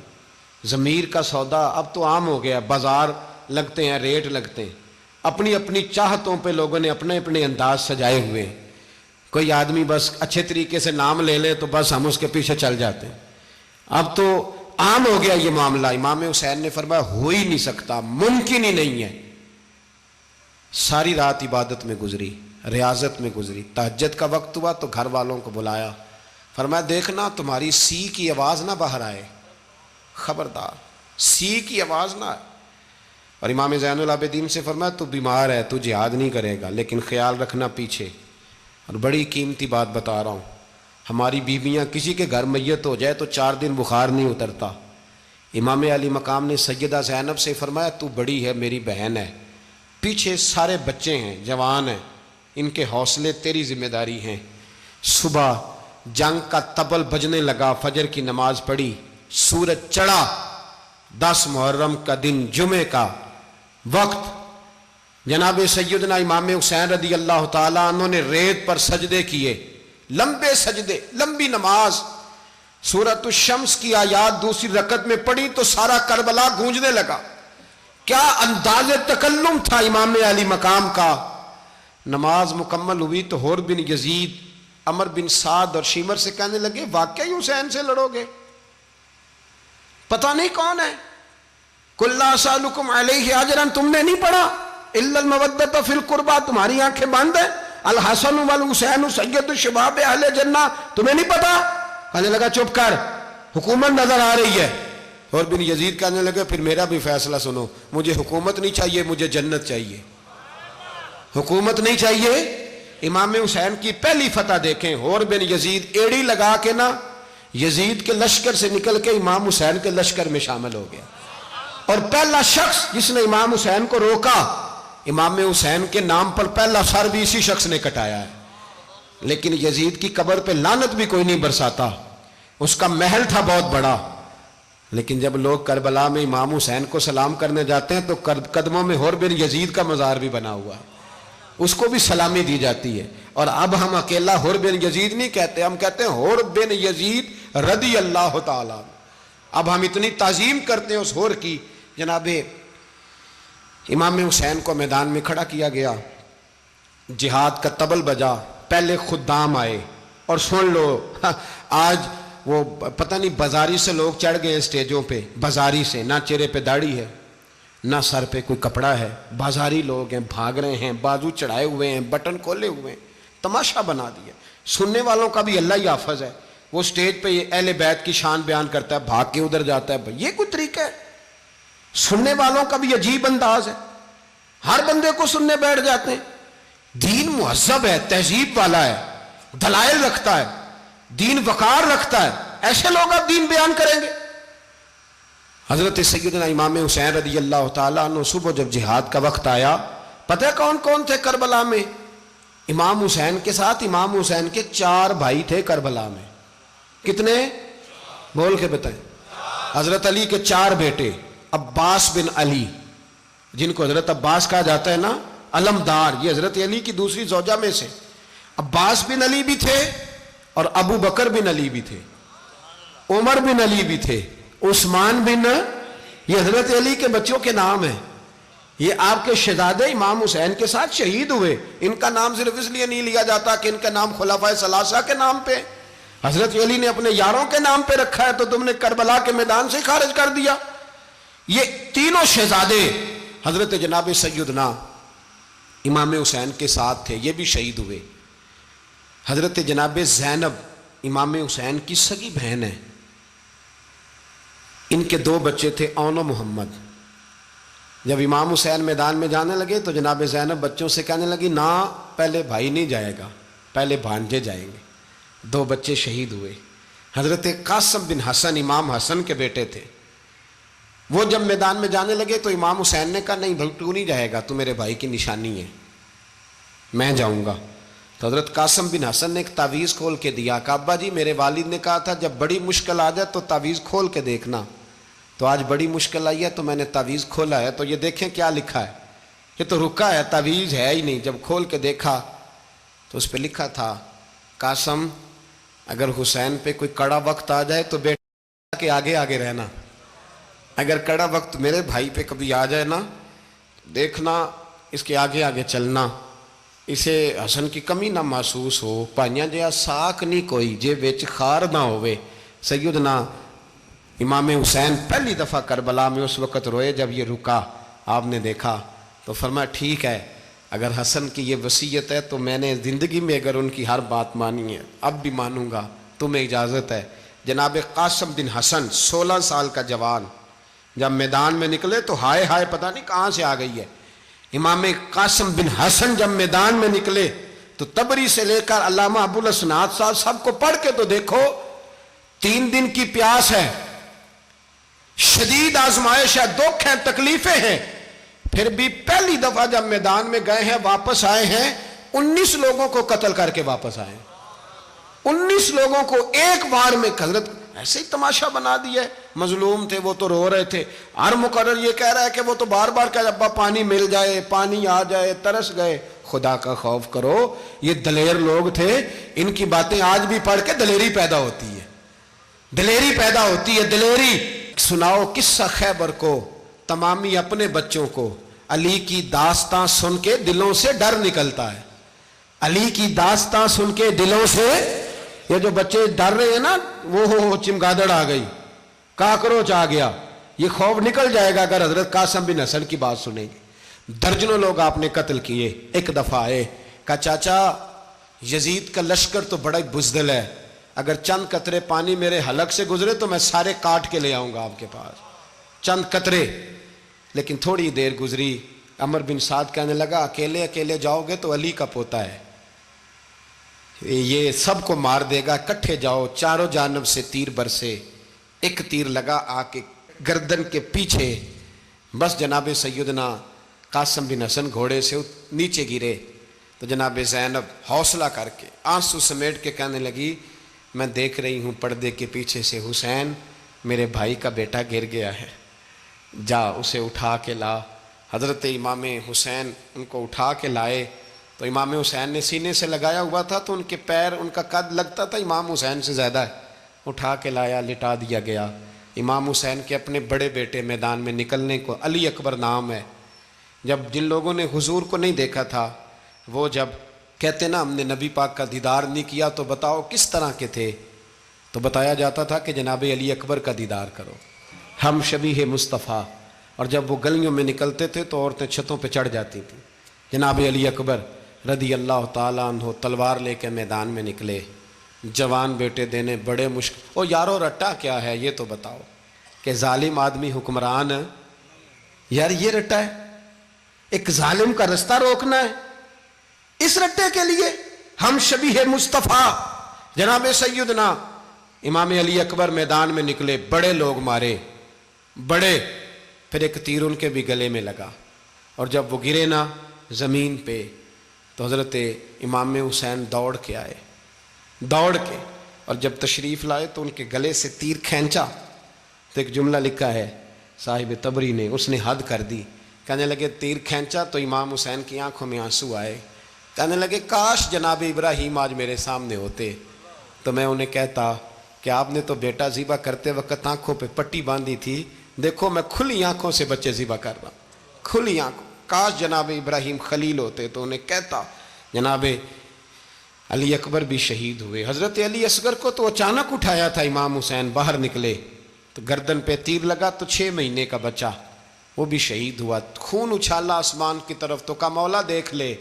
ضمیر کا سودا اب تو عام ہو گیا، بازار لگتے ہیں، ریٹ لگتے ہیں، اپنی اپنی چاہتوں پہ لوگوں نے اپنے اپنے انداز سجائے ہوئے ہیں۔ کوئی آدمی بس اچھے طریقے سے نام لے لے تو بس ہم اس کے پیچھے چل جاتے ہیں۔ اب تو عام ہو گیا یہ معاملہ۔ امام حسین نے فرمایا ہو ہی نہیں سکتا، ممکن ہی نہیں ہے۔ ساری رات عبادت میں گزری، ریاضت میں گزری۔ تہجد کا وقت ہوا تو گھر والوں کو بلایا، فرمایا دیکھنا تمہاری سی کی آواز نہ باہر آئے، خبردار سی کی آواز نہ آئے۔ اور امام زین العابدین سے فرمایا تو بیمار ہے، تو جہاد نہیں کرے گا، لیکن خیال رکھنا پیچھے۔ اور بڑی قیمتی بات بتا رہا ہوں، ہماری بیویاں کسی کے گھر میت ہو جائے تو 4 دن بخار نہیں اترتا۔ امام علی مقام نے سیدہ زینب سے فرمایا تو بڑی ہے، میری بہن ہے، پیچھے سارے بچے ہیں، جوان ہیں، ان کے حوصلے تیری ذمہ داری ہیں۔ صبح جنگ کا طبل بجنے لگا، فجر کی نماز پڑھی، سورج چڑھا، 10 محرم کا دن، جمعے کا وقت، جناب سیدنا امام حسین رضی اللہ تعالیٰ عنہ نے ریت پر سجدے کیے، لمبے سجدے، لمبی نماز۔ سورۃ الشمس کی آیات دوسری رکعت میں پڑھی تو سارا کربلا گونجنے لگا۔ کیا انداز تکلم تھا امام علی مقام کا۔ نماز مکمل ہوئی تو حر بن یزید، عمر بن سعد اور شمر سے کہنے لگے واقعی حسین سے لڑو گے؟ پتہ نہیں کون ہے۔ قل لا اسألکم علیہ اجرا، تم نے نہیں پڑھا؟ الا المودۃ فی القربى، تمہاری آنکھیں بند ہیں۔ الحسن والحسین سید الشباب اہل جنہ، تمہیں نہیں پتا؟ کہنے لگا چپ کر، حکومت نظر آ رہی ہے۔ اور بن یزید کہنے لگے پھر میرا بھی فیصلہ سنو، مجھے حکومت نہیں چاہیے، مجھے جنت چاہیے۔ حکومت نہیں چاہیے۔ امام حسین کی پہلی فتح دیکھیں، اور بن یزید ایڑی لگا کے نا یزید کے لشکر سے نکل کے امام حسین کے لشکر میں شامل ہو گیا، اور پہلا شخص جس نے امام حسین کو روکا، امام حسین کے نام پر پہلا سر بھی اسی شخص نے کٹایا ہے۔ لیکن یزید کی قبر پہ لعنت بھی کوئی نہیں برساتا، اس کا محل تھا بہت بڑا، لیکن جب لوگ کربلا میں امام حسین کو سلام کرنے جاتے ہیں تو قدموں میں حور بن یزید کا مزار بھی بنا ہوا ہے، اس کو بھی سلامی دی جاتی ہے۔ اور اب ہم اکیلا حور بن یزید نہیں کہتے، ہم کہتے ہیں حور بن یزید رضی اللہ تعالیٰ۔ اب ہم اتنی تعظیم کرتے ہیں اس حور کی۔ جناب امام حسین کو میدان میں کھڑا کیا گیا، جہاد کا طبل بجا، پہلے خدام آئے، اور سن لو آج وہ پتہ نہیں بازاری سے لوگ چڑھ گئے اسٹیجوں پہ، بازاری سے، نہ چہرے پہ داڑھی ہے نہ سر پہ کوئی کپڑا ہے، بازاری لوگ ہیں، بھاگ رہے ہیں، بازو چڑھائے ہوئے ہیں، بٹن کھولے ہوئے ہیں، تماشا بنا دیا۔ سننے والوں کا بھی اللہ ہی حافظ ہے، وہ سٹیج پہ یہ اہل بیت کی شان بیان کرتا ہے، بھاگ کے ادھر جاتا ہے، یہ کوئی طریقہ ہے؟ سننے والوں کا بھی عجیب انداز ہے، ہر بندے کو سننے بیٹھ جاتے ہیں۔ دین مہذب ہے، تہذیب والا ہے، دلائل رکھتا ہے، دین وقار رکھتا ہے، ایسے لوگ اب دین بیان کریں گے؟ حضرت سیدنا امام حسین رضی اللہ تعالیٰ عنہ صبح جب جہاد کا وقت آیا، پتہ ہے کون کون تھے کربلا میں؟ امام حسین کے ساتھ امام حسین کے 4 بھائی تھے کربلا میں۔ کتنے؟ بول کے بتائیں۔ حضرت علی کے 4 بیٹے، عباس بن علی، جن کو حضرت عباس کہا جاتا ہے نا، علمدار، یہ حضرت علی کی دوسری زوجہ میں سے عباس بن علی بھی تھے، اور ابو بکر بن علی بھی تھے، عمر بن علی بھی تھے، عثمان بن، یہ حضرت علی کے بچوں کے نام ہیں۔ یہ آپ کے شہزادے امام حسین کے ساتھ شہید ہوئے، ان کا نام صرف اس لیے نہیں لیا جاتا کہ ان کا نام خلفائے ثلاثہ کے نام پہ، حضرت علی نے اپنے یاروں کے نام پہ رکھا ہے، تو تم نے کربلا کے میدان سے خارج کر دیا۔ یہ تینوں شہزادے حضرت جناب سیدنا امام حسین کے ساتھ تھے، یہ بھی شہید ہوئے۔ حضرت جناب زینب امام حسین کی سگی بہن ہے، ان کے 2 بچے تھے، اون و محمد۔ جب امام حسین میدان میں جانے لگے تو جناب زینب بچوں سے کہنے لگی، نہ پہلے بھائی نہیں جائے گا، پہلے بھانجے جائیں گے۔ 2 بچے شہید ہوئے۔ حضرت قاسم بن حسن امام حسن کے بیٹے تھے، وہ جب میدان میں جانے لگے تو امام حسین نے کہا، نہیں بھائی تو نہیں جائے گا، تو میرے بھائی کی نشانی ہے، میں جاؤں گا۔ تو حضرت قاسم بن حسن نے ایک تعویذ کھول کے دیا کہ ابا جی میرے والد نے کہا تھا جب بڑی مشکل آ جائے تو تعویذ کھول کے دیکھنا، تو آج بڑی مشکل آئی ہے تو میں نے تعویذ کھولا ہے، تو یہ دیکھیں کیا لکھا ہے، یہ تو رکا ہے، تعویذ ہے ہی نہیں۔ جب کھول کے دیکھا تو اس پہ لکھا تھا، قاسم اگر حسین پہ کوئی کڑا وقت آ جائے تو بیٹا کے آگے آگے رہنا، اگر کڑا وقت میرے بھائی پہ کبھی آ جائے نا، دیکھنا اس کے آگے آگے چلنا، اسے حسن کی کمی نہ محسوس ہو، پائیاں جہاں ساک نہیں کوئی جے وچ خار نہ ہوئے۔ سیدنا امام حسین پہلی دفعہ کربلا میں اس وقت روئے جب یہ رکا، آپ نے دیکھا تو فرمایا ٹھیک ہے، اگر حسن کی یہ وصیت ہے تو میں نے زندگی میں اگر ان کی ہر بات مانی ہے اب بھی مانوں گا، تمہیں اجازت ہے۔ جناب قاسم بن حسن 16 سال کا جوان جب میدان میں نکلے تو ہائے ہائے پتہ نہیں کہاں سے آ گئی ہے۔ امام قاسم بن حسن جب میدان میں نکلے تو تبری سے لے کر علامہ ابو الاسناد صاحب سب کو پڑھ کے تو دیکھو، 3 دن کی پیاس ہے، شدید آزمائش ہے، دکھ ہیں، تکلیفیں ہیں، پھر بھی پہلی دفعہ جب میدان میں گئے ہیں واپس آئے ہیں 19 لوگوں کو قتل کر کے واپس آئے ہیں، 19 لوگوں کو ایک بار میں۔ حضرت ایسے ہی تماشا بنا دیا ہے، مظلوم تھے وہ تو رو رہے تھے، ہر مقرر یہ کہہ رہا ہے کہ وہ تو بار بار کہہ ابا پانی مل جائے، پانی آ جائے، ترس گئے۔ خدا کا خوف کرو، یہ دلیر لوگ تھے، ان کی باتیں آج بھی پڑھ کے دلیری پیدا ہوتی ہے، دلیری پیدا ہوتی ہے، دلیری۔ سناؤ قصہ خیبر کو، تمامی اپنے بچوں کو، علی کی داستان سن کے دلوں سے ڈر نکلتا ہے، علی کی داستان سن کے دلوں سے، یہ جو بچے ڈر رہے ہیں نا، وہ چمگادڑ آ گئی، کاکروچ آ گیا، یہ خوف نکل جائے گا اگر حضرت قاسم بن حسن کی بات سنیں گے۔ درجنوں لوگ آپ نے قتل کیے۔ ایک دفعہ آئے، کہا چاچا یزید کا لشکر تو بڑا بزدل ہے، اگر چند قطرے پانی میرے حلق سے گزرے تو میں سارے کاٹ کے لے آؤں گا آپ کے پاس، چند قطرے۔ لیکن تھوڑی دیر گزری، عمر بن سعد کہنے لگا اکیلے اکیلے جاؤ گے تو علی کا پوتا ہے، یہ سب کو مار دے گا، کٹھے جاؤ۔ چاروں جانب سے تیر برسے، ایک تیر لگا آ کے گردن کے پیچھے، بس جناب سیدنا قاسم بن حسن گھوڑے سے نیچے گرے تو جناب زینب حوصلہ کر کے آنسو سمیٹ کے کہنے لگی میں دیکھ رہی ہوں پردے کے پیچھے سے حسین میرے بھائی کا بیٹا گر گیا ہے، جا اسے اٹھا کے لا۔ حضرت امام حسین ان کو اٹھا کے لائے تو امام حسین نے سینے سے لگایا ہوا تھا تو ان کے پیر، ان کا قد لگتا تھا امام حسین سے زیادہ ہے، اٹھا کے لایا، لٹا دیا گیا۔ امام حسین کے اپنے بڑے بیٹے میدان میں نکلنے کو، علی اکبر نام ہے، جب جن لوگوں نے حضور کو نہیں دیکھا تھا وہ جب کہتے نا ہم نے نبی پاک کا دیدار نہیں کیا تو بتاؤ کس طرح کے تھے، تو بتایا جاتا تھا کہ جناب علی اکبر کا دیدار کرو، ہم شبیہ مصطفیٰ۔ اور جب وہ گلیوں میں نکلتے تھے تو عورتیں چھتوں پہ چڑھ جاتی تھیں۔ جناب علی اکبر رضی اللہ تعالیٰ عنہ تلوار لے کے میدان میں نکلے، جوان بیٹے دینے بڑے مشکل۔ او یارو رٹا کیا ہے یہ تو بتاؤ، کہ ظالم آدمی حکمران، یار یہ رٹا ہے، ایک ظالم کا رستہ روکنا ہے، اس رٹے کے لیے ہم شبیہ مصطفیٰ۔ جناب سیدنا امام علی اکبر میدان میں نکلے، بڑے لوگ مارے، بڑے، پھر ایک تیر ان کے بھی گلے میں لگا، اور جب وہ گرے نا زمین پہ تو حضرت امام حسین دوڑ کے آئے، دوڑ کے، اور جب تشریف لائے تو ان کے گلے سے تیر کھینچا تو ایک جملہ لکھا ہے صاحب تبری نے، اس نے حد کر دی، کہنے لگے تیر کھینچا تو امام حسین کی آنکھوں میں آنسو آئے، کہنے لگے کاش جناب ابراہیم آج میرے سامنے ہوتے تو میں انہیں کہتا کہ آپ نے تو بیٹا ذبح کرتے وقت آنکھوں پہ پٹی باندھی تھی، دیکھو میں کھلی آنکھوں سے بچے ذبح کر رہا ہوں، کھلی آنکھوں، کاش جناب ابراہیم خلیل ہوتے تو انہیں کہتا۔ جناب علی اکبر بھی شہید ہوئے۔ حضرت علی اصغر کو تو اچانک اٹھایا تھا امام حسین، باہر نکلے تو گردن پہ تیر لگا تو 6 مہینے کا بچہ وہ بھی شہید ہوا، خون اچھالا آسمان کی طرف تو کہا مولا دیکھ لے،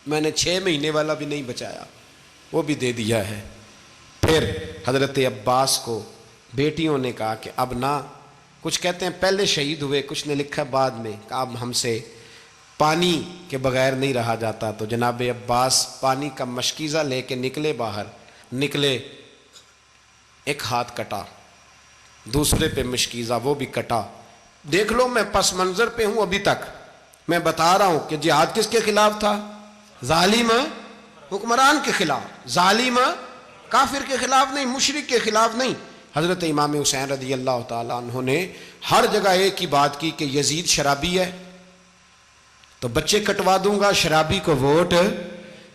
میں نے 6 مہینے والا بھی نہیں بچایا، وہ بھی دے دیا ہے۔ پھر حضرت عباس کو بیٹیوں نے کہا کہ اب نہ، کچھ کہتے ہیں پہلے شہید ہوئے، کچھ نے لکھا بعد میں، کہ اب ہم سے پانی کے بغیر نہیں رہا جاتا، تو جناب عباس پانی کا مشکیزہ لے کے نکلے، باہر نکلے، ایک ہاتھ کٹا، دوسرے پہ مشکیزہ وہ بھی کٹا۔ دیکھ لو میں پس منظر پہ ہوں ابھی تک، میں بتا رہا ہوں کہ جہاد کس کے خلاف تھا؟ ظالم حکمران کے خلاف، ظالم کافر کے خلاف نہیں، مشرک کے خلاف نہیں۔ حضرت امام حسین رضی اللہ تعالیٰ عنہ نے ہر جگہ ایک ہی بات کی کہ یزید شرابی ہے تو بچے کٹوا دوں گا، شرابی کو ووٹ،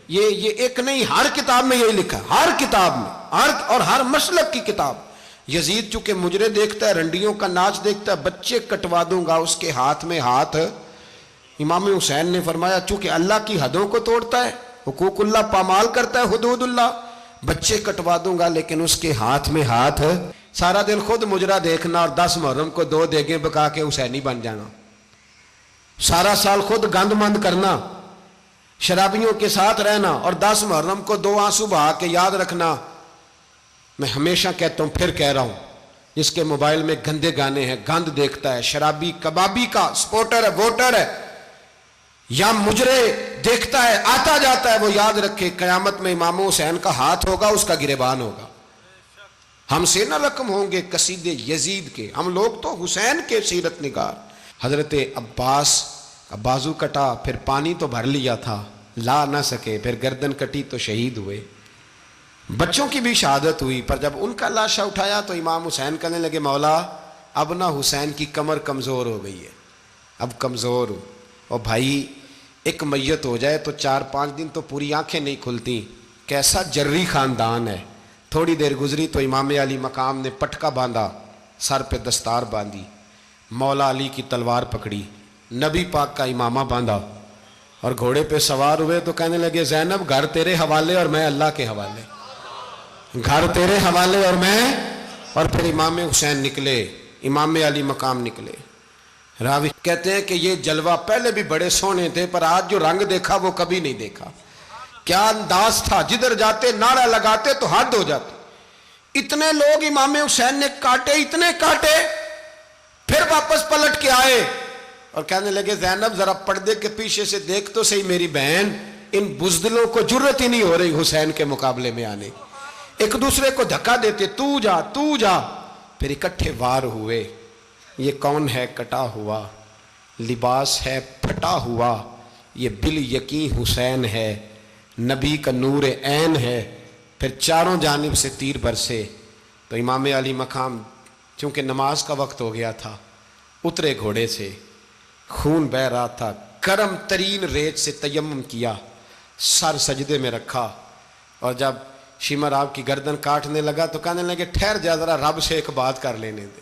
یہ ایک نہیں، ہر کتاب میں یہی لکھا، ہر کتاب میں، اور ہر مسلک کی کتاب۔ یزید چونکہ مجرے دیکھتا ہے، رنڈیوں کا ناچ دیکھتا ہے، بچے کٹوا دوں گا، اس کے ہاتھ میں ہاتھ۔ امام حسین نے فرمایا چونکہ اللہ کی حدوں کو توڑتا ہے، حقوق اللہ پامال کرتا ہے، حدود اللہ، بچے کٹوا دوں گا لیکن اس کے ہاتھ میں ہاتھ۔ سارا دن خود مجرا دیکھنا اور 10 محرم کو 2 دیگیں پکا کے حسینی بن جانا، سارا سال خود گند مند کرنا، شرابیوں کے ساتھ رہنا، اور 10 محرم کو 2 آنسو بہا کے یاد رکھنا۔ میں ہمیشہ کہتا ہوں، پھر کہہ رہا ہوں، جس کے موبائل میں گندے گانے ہیں، گند دیکھتا ہے، شرابی کبابی کا سپورٹر ہے، ووٹر ہے، یا مجرے دیکھتا ہے آتا جاتا ہے، وہ یاد رکھے قیامت میں امام حسین کا ہاتھ ہوگا، اس کا گریبان ہوگا۔ ہم سے نہ رقم ہوں گے قصیدے یزید کے، ہم لوگ تو حسین کے سیرت نگار۔ حضرت عباس کا بازو کٹا، پھر پانی تو بھر لیا تھا، لا نہ سکے، پھر گردن کٹی تو شہید ہوئے۔ بچوں کی بھی شہادت ہوئی، پر جب ان کا لاشا اٹھایا تو امام حسین کہنے لگے مولا اب نہ حسین کی کمر کمزور ہو گئی ہے، اب کمزور ہو، اور بھائی ایک میت ہو جائے تو 4-5 دن تو پوری آنکھیں نہیں کھلتی، کیسا جری خاندان ہے۔ تھوڑی دیر گزری تو امام علی مقام نے پٹکا باندھا، سر پہ دستار باندھی، مولا علی کی تلوار پکڑی، نبی پاک کا امامہ باندھا، اور گھوڑے پہ سوار ہوئے تو کہنے لگے زینب گھر تیرے حوالے اور میں اللہ کے حوالے، گھر تیرے حوالے اور میں، اور پھر امام حسین نکلے، امام علی مقام نکلے۔ راوی کہتے ہیں کہ یہ جلوہ پہلے بھی بڑے سونے تھے، پر آج جو رنگ دیکھا وہ کبھی نہیں دیکھا۔ کیا انداز تھا، جدھر جاتے نعرہ لگاتے تو حد ہو جاتی۔ اتنے لوگ امام حسین نے کاٹے، اتنے کاٹے، پھر واپس پلٹ کے آئے اور کہنے لگے زینب ذرا پردے کے پیچھے سے دیکھ تو صحیح میری بہن، ان بزدلوں کو جرت ہی نہیں ہو رہی حسین کے مقابلے میں آنے، ایک دوسرے کو دھکا دیتے، تو جا تو جا، پھر اکٹھے وار ہوئے۔ یہ کون ہے کٹا ہوا، لباس ہے پھٹا ہوا، یہ بال یقین حسین ہے، نبی کا نور عین ہے۔ پھر چاروں جانب سے تیر برسے تو امام علی مقام چونکہ نماز کا وقت ہو گیا تھا، اترے گھوڑے سے، خون بہ رہا تھا، گرم ترین ریت سے تیمم کیا، سر سجدے میں رکھا، اور جب شمر آپ کی گردن کاٹنے لگا تو کہنے لگے ٹھہر جا ذرا رب سے ایک بات کر لینے دے.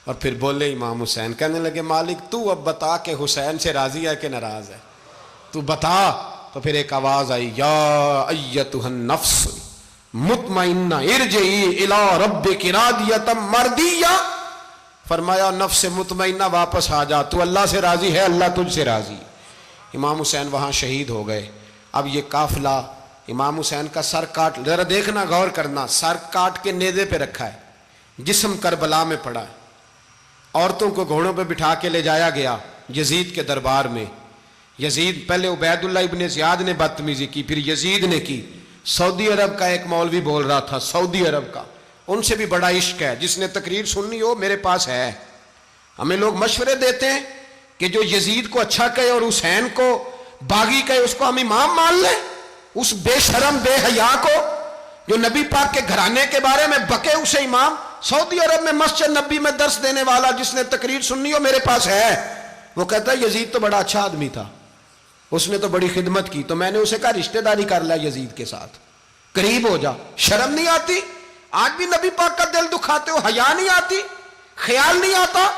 اور پھر بولے امام حسین، کہنے لگے مالک تو اب بتا کہ حسین سے راضی ہے کہ ناراض ہے، تو بتا. تو پھر ایک آواز آئی، یا ایتھا النفس مطمئنہ ارجعی الی ربک راضیۃ مرضیہ. فرمایا نفس مطمئنہ واپس آ جا، تو اللہ سے راضی ہے، اللہ تجھ سے راضی. امام حسین وہاں شہید ہو گئے. اب یہ قافلہ امام حسین کا سر کاٹ، ذرا دیکھنا غور کرنا، سر کاٹ کے نیزے پہ رکھا ہے، جسم کربلا میں پڑا ہے. عورتوں کو گھوڑوں پہ بٹھا کے لے جایا گیا یزید کے دربار میں. یزید، پہلے عبید اللہ ابن زیاد نے بدتمیزی کی، پھر یزید نے کی. سعودی عرب کا ایک مولوی بول رہا تھا، سعودی عرب کا، ان سے بھی بڑا عشق ہے، جس نے تقریر سننی ہو میرے پاس ہے. ہمیں لوگ مشورے دیتے ہیں کہ جو یزید کو اچھا کہے اور حسین کو باغی کہے اس کو ہم امام مان لیں. اس بے شرم بے حیا کو جو نبی پاک کے گھرانے کے بارے میں بکے اسے امام. سعودی عرب میں مسجد نبی میں درس دینے والا جس نے تقریر سننی ہو میرے پاس ہے. وہ کہتا ہے یزید تو بڑا اچھا آدمی تھا، اس نے تو بڑی خدمت کی. تو میں نے اسے کہا رشتہ داری کر لیا یزید کے ساتھ، قریب ہو جا. شرم نہیں آتی؟ آج بھی نبی پاک کا دل دکھاتے ہو، حیا نہیں آتی، خیال نہیں آتا.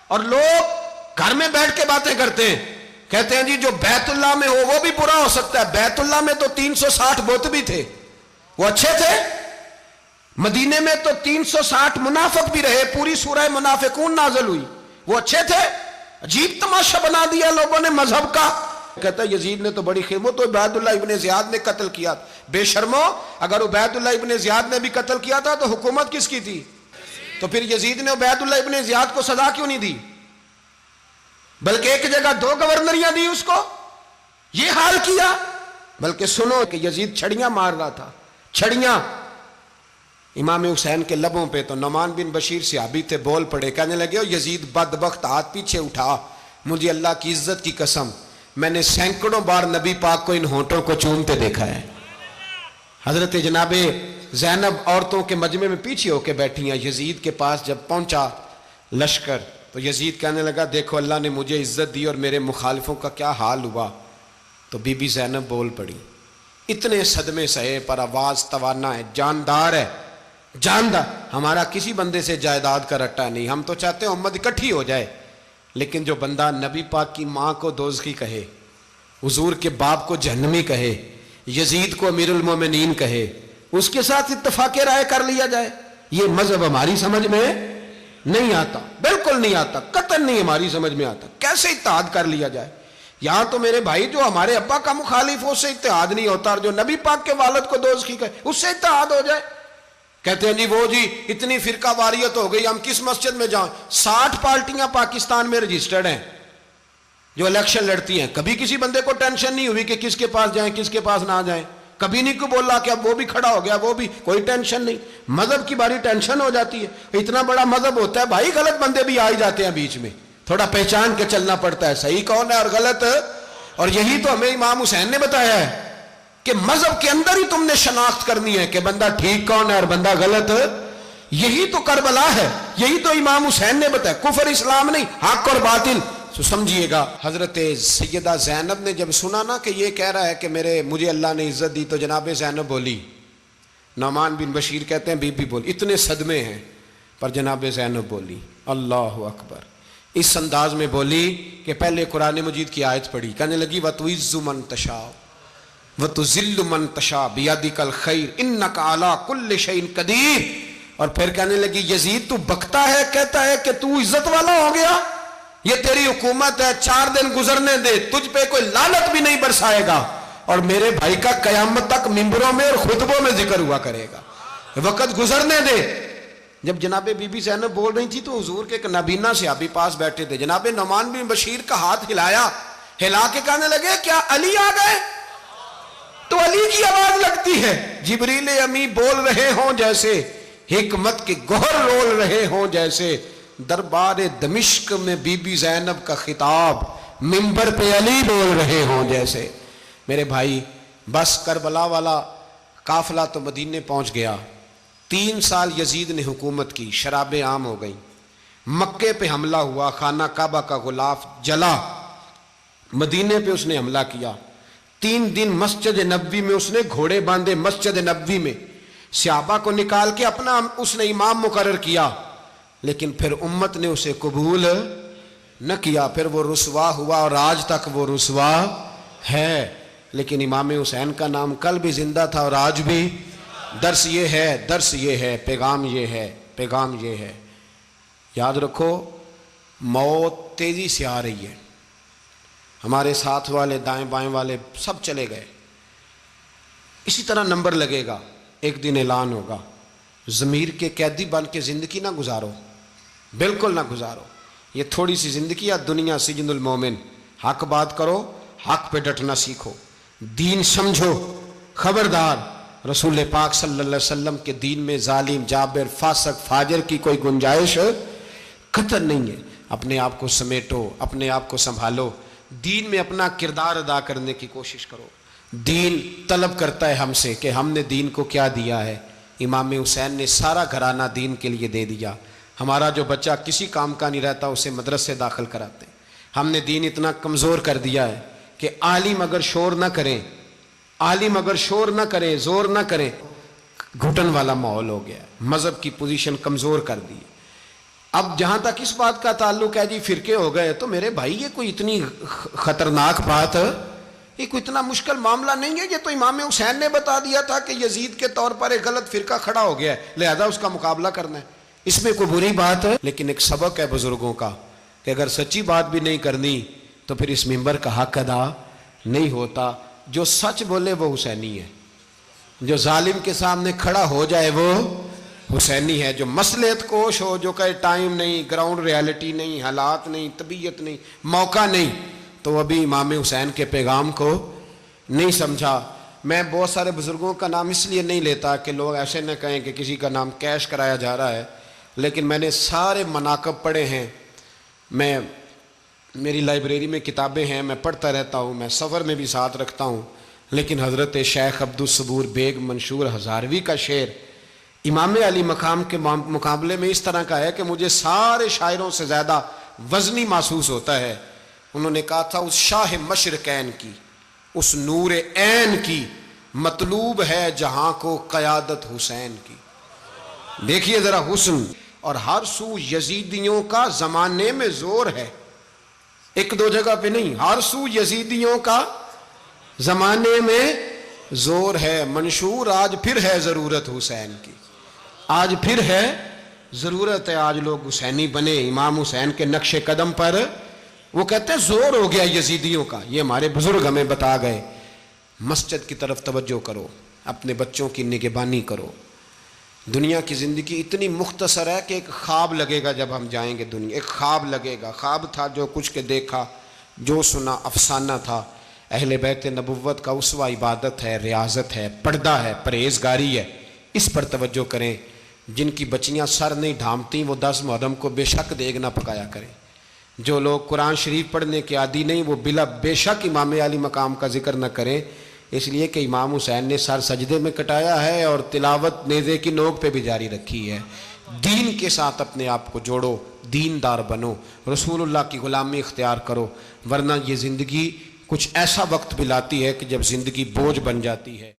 اور لوگ گھر میں بیٹھ کے باتیں کرتے ہیں، کہتے ہیں جی جو بیت اللہ میں ہو وہ بھی برا ہو سکتا ہے. بیت اللہ میں تو 360 بت بھی تھے، وہ اچھے تھے. مدینے میں تو 360 منافق بھی رہے، پوری سورہ منافقون نازل ہوئی، وہ اچھے تھے. عجیب تماشا بنا دیا لوگوں نے مذہب کا. کہتا ہے یزید نے تو بڑی خدمت، تو عبید اللہ ابن زیاد نے قتل کیا. بے شرمو، اگر عبید اللہ ابن زیاد نے بھی قتل کیا تھا تو حکومت کس کی تھی؟ تو پھر یزید نے عبید اللہ ابن زیاد کو سزا کیوں نہیں دی، بلکہ ایک جگہ 2 گورنریاں دی اس کو؟ یہ حال کیا. بلکہ سنو کہ یزید چھڑیاں مار رہا تھا، چھڑیاں امام حسین کے لبوں پہ. تو نعمان بن بشیر صحابی تھے، بول پڑے، کہنے لگے یزید بدبخت، ہاتھ پیچھے اٹھا، مجھے اللہ کی عزت کی قسم میں نے سینکڑوں بار نبی پاک کو ان ہونٹوں کو چومتے دیکھا ہے. حضرت جناب زینب عورتوں کے مجمع میں پیچھے ہو کے بیٹھی ہیں. یزید کے پاس جب پہنچا لشکر تو یزید کہنے لگا دیکھو اللہ نے مجھے عزت دی اور میرے مخالفوں کا کیا حال ہوا. تو بی بی زینب بول پڑی، اتنے صدمے سہے پر آواز توانا ہے، جاندار ہے، جاندار. ہمارا کسی بندے سے جائیداد کا رٹا نہیں، ہم تو چاہتے ہیں امت اکٹھی ہو جائے، لیکن جو بندہ نبی پاک کی ماں کو دوزخی کہے، حضور کے باپ کو جہنمی کہے، یزید کو امیر المومنین کہے، اس کے ساتھ اتفاق رائے کر لیا جائے، یہ مذہب ہماری سمجھ میں نہیں آتا، بالکل نہیں آتا، قطعاً نہیں ہماری سمجھ میں آتا. کیسے اتحاد کر لیا جائے؟ یہاں تو میرے بھائی جو ہمارے ابا کا مخالف ہو اس سے اتحاد نہیں ہوتا، اور جو نبی پاک کے والد کو دوزخی کہے اس سے اتحاد ہو جائے. کہتے ہیں جی وہ جی اتنی فرقہ واریت ہو گئی، ہم کس مسجد میں جائیں؟ 60 پارٹیاں پاکستان میں رجسٹرڈ ہیں جو الیکشن لڑتی ہیں. کبھی کسی بندے کو ٹینشن نہیں ہوئی کہ کس کے پاس جائیں کس کے پاس نہ جائیں. کبھی نہیں کو بولا کہ اب وہ بھی کھڑا ہو گیا وہ بھی، کوئی ٹینشن نہیں. مذہب کی باری ٹینشن ہو جاتی ہے. اتنا بڑا مذہب ہوتا ہے بھائی، غلط بندے بھی آ ہی جاتے ہیں بیچ میں، تھوڑا پہچان کے چلنا پڑتا ہے صحیح کون ہے اور غلط. اور یہی تو ہمیں امام حسین نے بتایا ہے کہ مذہب کے اندر ہی تم نے شناخت کرنی ہے کہ بندہ ٹھیک کون ہے اور بندہ غلط. یہی تو کربلا ہے، یہی تو امام حسین نے بتایا، کفر اسلام نہیں، حق اور باطل. تو سمجھیے گا حضرت سیدہ زینب نے جب سنا نا کہ یہ کہہ رہا ہے کہ مجھے اللہ نے عزت دی، تو جناب زینب بولی. نعمان بن بشیر کہتے ہیں بی بی بولی، اتنے صدمے ہیں پر جناب زینب بولی اللہ اکبر. اس انداز میں بولی کہ پہلے قرآن مجید کی آیت پڑھی، کہنے لگی وَتُعِزُّ مَن تَشَاءُ وَتُذِلُّ مَن تَشَاءُ بِيَدِكَ الْخَيْرُ إِنَّكَ عَلَىٰ كُلِّ شَيْءٍ قَدِيرٌ. اور پھر کہنے لگی یزید تو بکتا ہے، کہتا ہے کہ تو عزت والا ہو گیا، یہ تیری حکومت ہے، 4 دن گزرنے دے، تجھ پہ کوئی لعنت بھی نہیں برسائے گا، اور میرے بھائی کا قیامت تک ممبروں میں اور خطبوں میں ذکر ہوا کرے گا، وقت گزرنے دے. جب جناب بی بی زینب بول رہی تھی تو حضور کے ایک نابینا صحابی پاس بیٹھے تھے، جناب نعمان بن بشیر کا ہاتھ ہلایا، ہلا کے کہنے لگے کیا علی آ گئے؟ تو علی کی آواز لگتی ہے، جبریل امی بول رہے ہوں جیسے، حکمت کے گوہر رول رہے ہوں جیسے، دربار دمشق میں بی بی زینب کا خطاب، منبر پہ علی بول رہے ہوں جیسے. میرے بھائی بس کربلا والا قافلہ تو مدینے پہنچ گیا. 3 سال یزید نے حکومت کی، شرابیں عام ہو گئیں، مکے پہ حملہ ہوا، خانہ کعبہ کا غلاف جلا، مدینے پہ اس نے حملہ کیا، 3 دن مسجد نبوی میں اس نے گھوڑے باندھے، مسجد نبوی میں صحابہ کو نکال کے اپنا اس نے امام مقرر کیا، لیکن پھر امت نے اسے قبول نہ کیا، پھر وہ رسوا ہوا اور آج تک وہ رسوا ہے۔ لیکن امام حسین کا نام کل بھی زندہ تھا اور آج بھی۔ درس یہ ہے، پیغام یہ ہے، یاد رکھو موت تیزی سے آ رہی ہے، ہمارے ساتھ والے دائیں بائیں والے سب چلے گئے، اسی طرح نمبر لگے گا، ایک دن اعلان ہوگا۔ ضمیر کے قیدی بن کے زندگی نہ گزارو، بالکل نہ گزارو، یہ تھوڑی سی زندگی ہے، دنیا سجن المومن۔ حق بات کرو، حق پہ ڈٹنا سیکھو، دین سمجھو، خبردار رسول پاک صلی اللہ علیہ وسلم کے دین میں ظالم، جابر، فاسق، فاجر کی کوئی گنجائش قطع نہیں ہے۔ اپنے آپ کو سمیٹو، اپنے آپ کو سنبھالو، دین میں اپنا کردار ادا کرنے کی کوشش کرو۔ دین طلب کرتا ہے ہم سے کہ ہم نے دین کو کیا دیا ہے۔ امام حسین نے سارا گھرانہ دین کے لیے دے دیا۔ ہمارا جو بچہ کسی کام کا نہیں رہتا اسے مدرسے داخل کراتے ہیں۔ ہم نے دین اتنا کمزور کر دیا ہے کہ عالم اگر شور نہ کریں، زور نہ کریں، گھٹن والا ماحول ہو گیا ہے، مذہب کی پوزیشن کمزور کر دی۔ اب جہاں تک اس بات کا تعلق ہے جی فرقے ہو گئے، تو میرے بھائی یہ کوئی اتنی خطرناک بات ہے، یہ کوئی اتنا مشکل معاملہ نہیں ہے، یہ تو امام حسین نے بتا دیا تھا کہ یزید کے طور پر ایک غلط فرقہ کھڑا ہو گیا ہے، لہذا اس کا مقابلہ کرنا ہے، اس میں کوئی بری بات ہے؟ لیکن ایک سبق ہے بزرگوں کا کہ اگر سچی بات بھی نہیں کرنی تو پھر اس منبر کا حق ادا نہیں ہوتا۔ جو سچ بولے وہ حسینی ہے، جو ظالم کے سامنے کھڑا ہو جائے وہ حسینی ہے، جو مصلحت کوش ہو، جو کہے ٹائم نہیں، گراؤنڈ ریالٹی نہیں، حالات نہیں، طبیعت نہیں، موقع نہیں، تو ابھی امام حسین کے پیغام کو نہیں سمجھا۔ میں بہت سارے بزرگوں کا نام اس لیے نہیں لیتا کہ لوگ ایسے نہ کہیں کہ کسی کا نام کیش کرایا جا رہا ہے، لیکن میں نے سارے مناقب پڑھے ہیں، میری لائبریری میں کتابیں ہیں، میں پڑھتا رہتا ہوں، میں سفر میں بھی ساتھ رکھتا ہوں، لیکن حضرت شیخ عبدالصبور بیگ منشور ہزاروی کا شعر امام علی مقام کے مقابلے میں اس طرح کا ہے کہ مجھے سارے شاعروں سے زیادہ وزنی محسوس ہوتا ہے۔ انہوں نے کہا تھا اس شاہ مشرقین کی، اس نور عین کی، مطلوب ہے جہاں کو قیادت حسین کی۔ دیکھیے ذرا حسن، اور ہر سو یزیدیوں کا زمانے میں زور ہے، ایک دو جگہ پہ نہیں، ہر سو یزیدیوں کا زمانے میں زور ہے۔ منشور آج پھر ہے ضرورت حسین کی، آج پھر ہے ضرورت ہے، آج لوگ حسینی بنے، امام حسین کے نقش قدم پر۔ وہ کہتے ہیں زور ہو گیا یزیدیوں کا، یہ ہمارے بزرگ ہمیں بتا گئے۔ مسجد کی طرف توجہ کرو، اپنے بچوں کی نگہبانی کرو۔ دنیا کی زندگی اتنی مختصر ہے کہ ایک خواب لگے گا جب ہم جائیں گے دنیا، ایک خواب لگے گا، خواب تھا جو کچھ کے دیکھا، جو سنا افسانہ تھا۔ اہل بیت نبوت کا اسوہ عبادت ہے، ریاضت ہے، پردہ ہے، پرہیزگاری ہے، اس پر توجہ کریں۔ جن کی بچیاں سر نہیں ڈھانپتی وہ 10 محرم کو بے شک دیگ نہ پکایا کریں۔ جو لوگ قرآن شریف پڑھنے کے عادی نہیں وہ بے شک امام علی مقام کا ذکر نہ کریں، اس لیے کہ امام حسین نے سر سجدے میں کٹایا ہے اور تلاوت نیزے کی نوک پہ بھی جاری رکھی ہے۔ دین کے ساتھ اپنے آپ کو جوڑو، دیندار بنو، رسول اللہ کی غلامی اختیار کرو، ورنہ یہ زندگی کچھ ایسا وقت بھی لاتی ہے کہ جب زندگی بوجھ بن جاتی ہے۔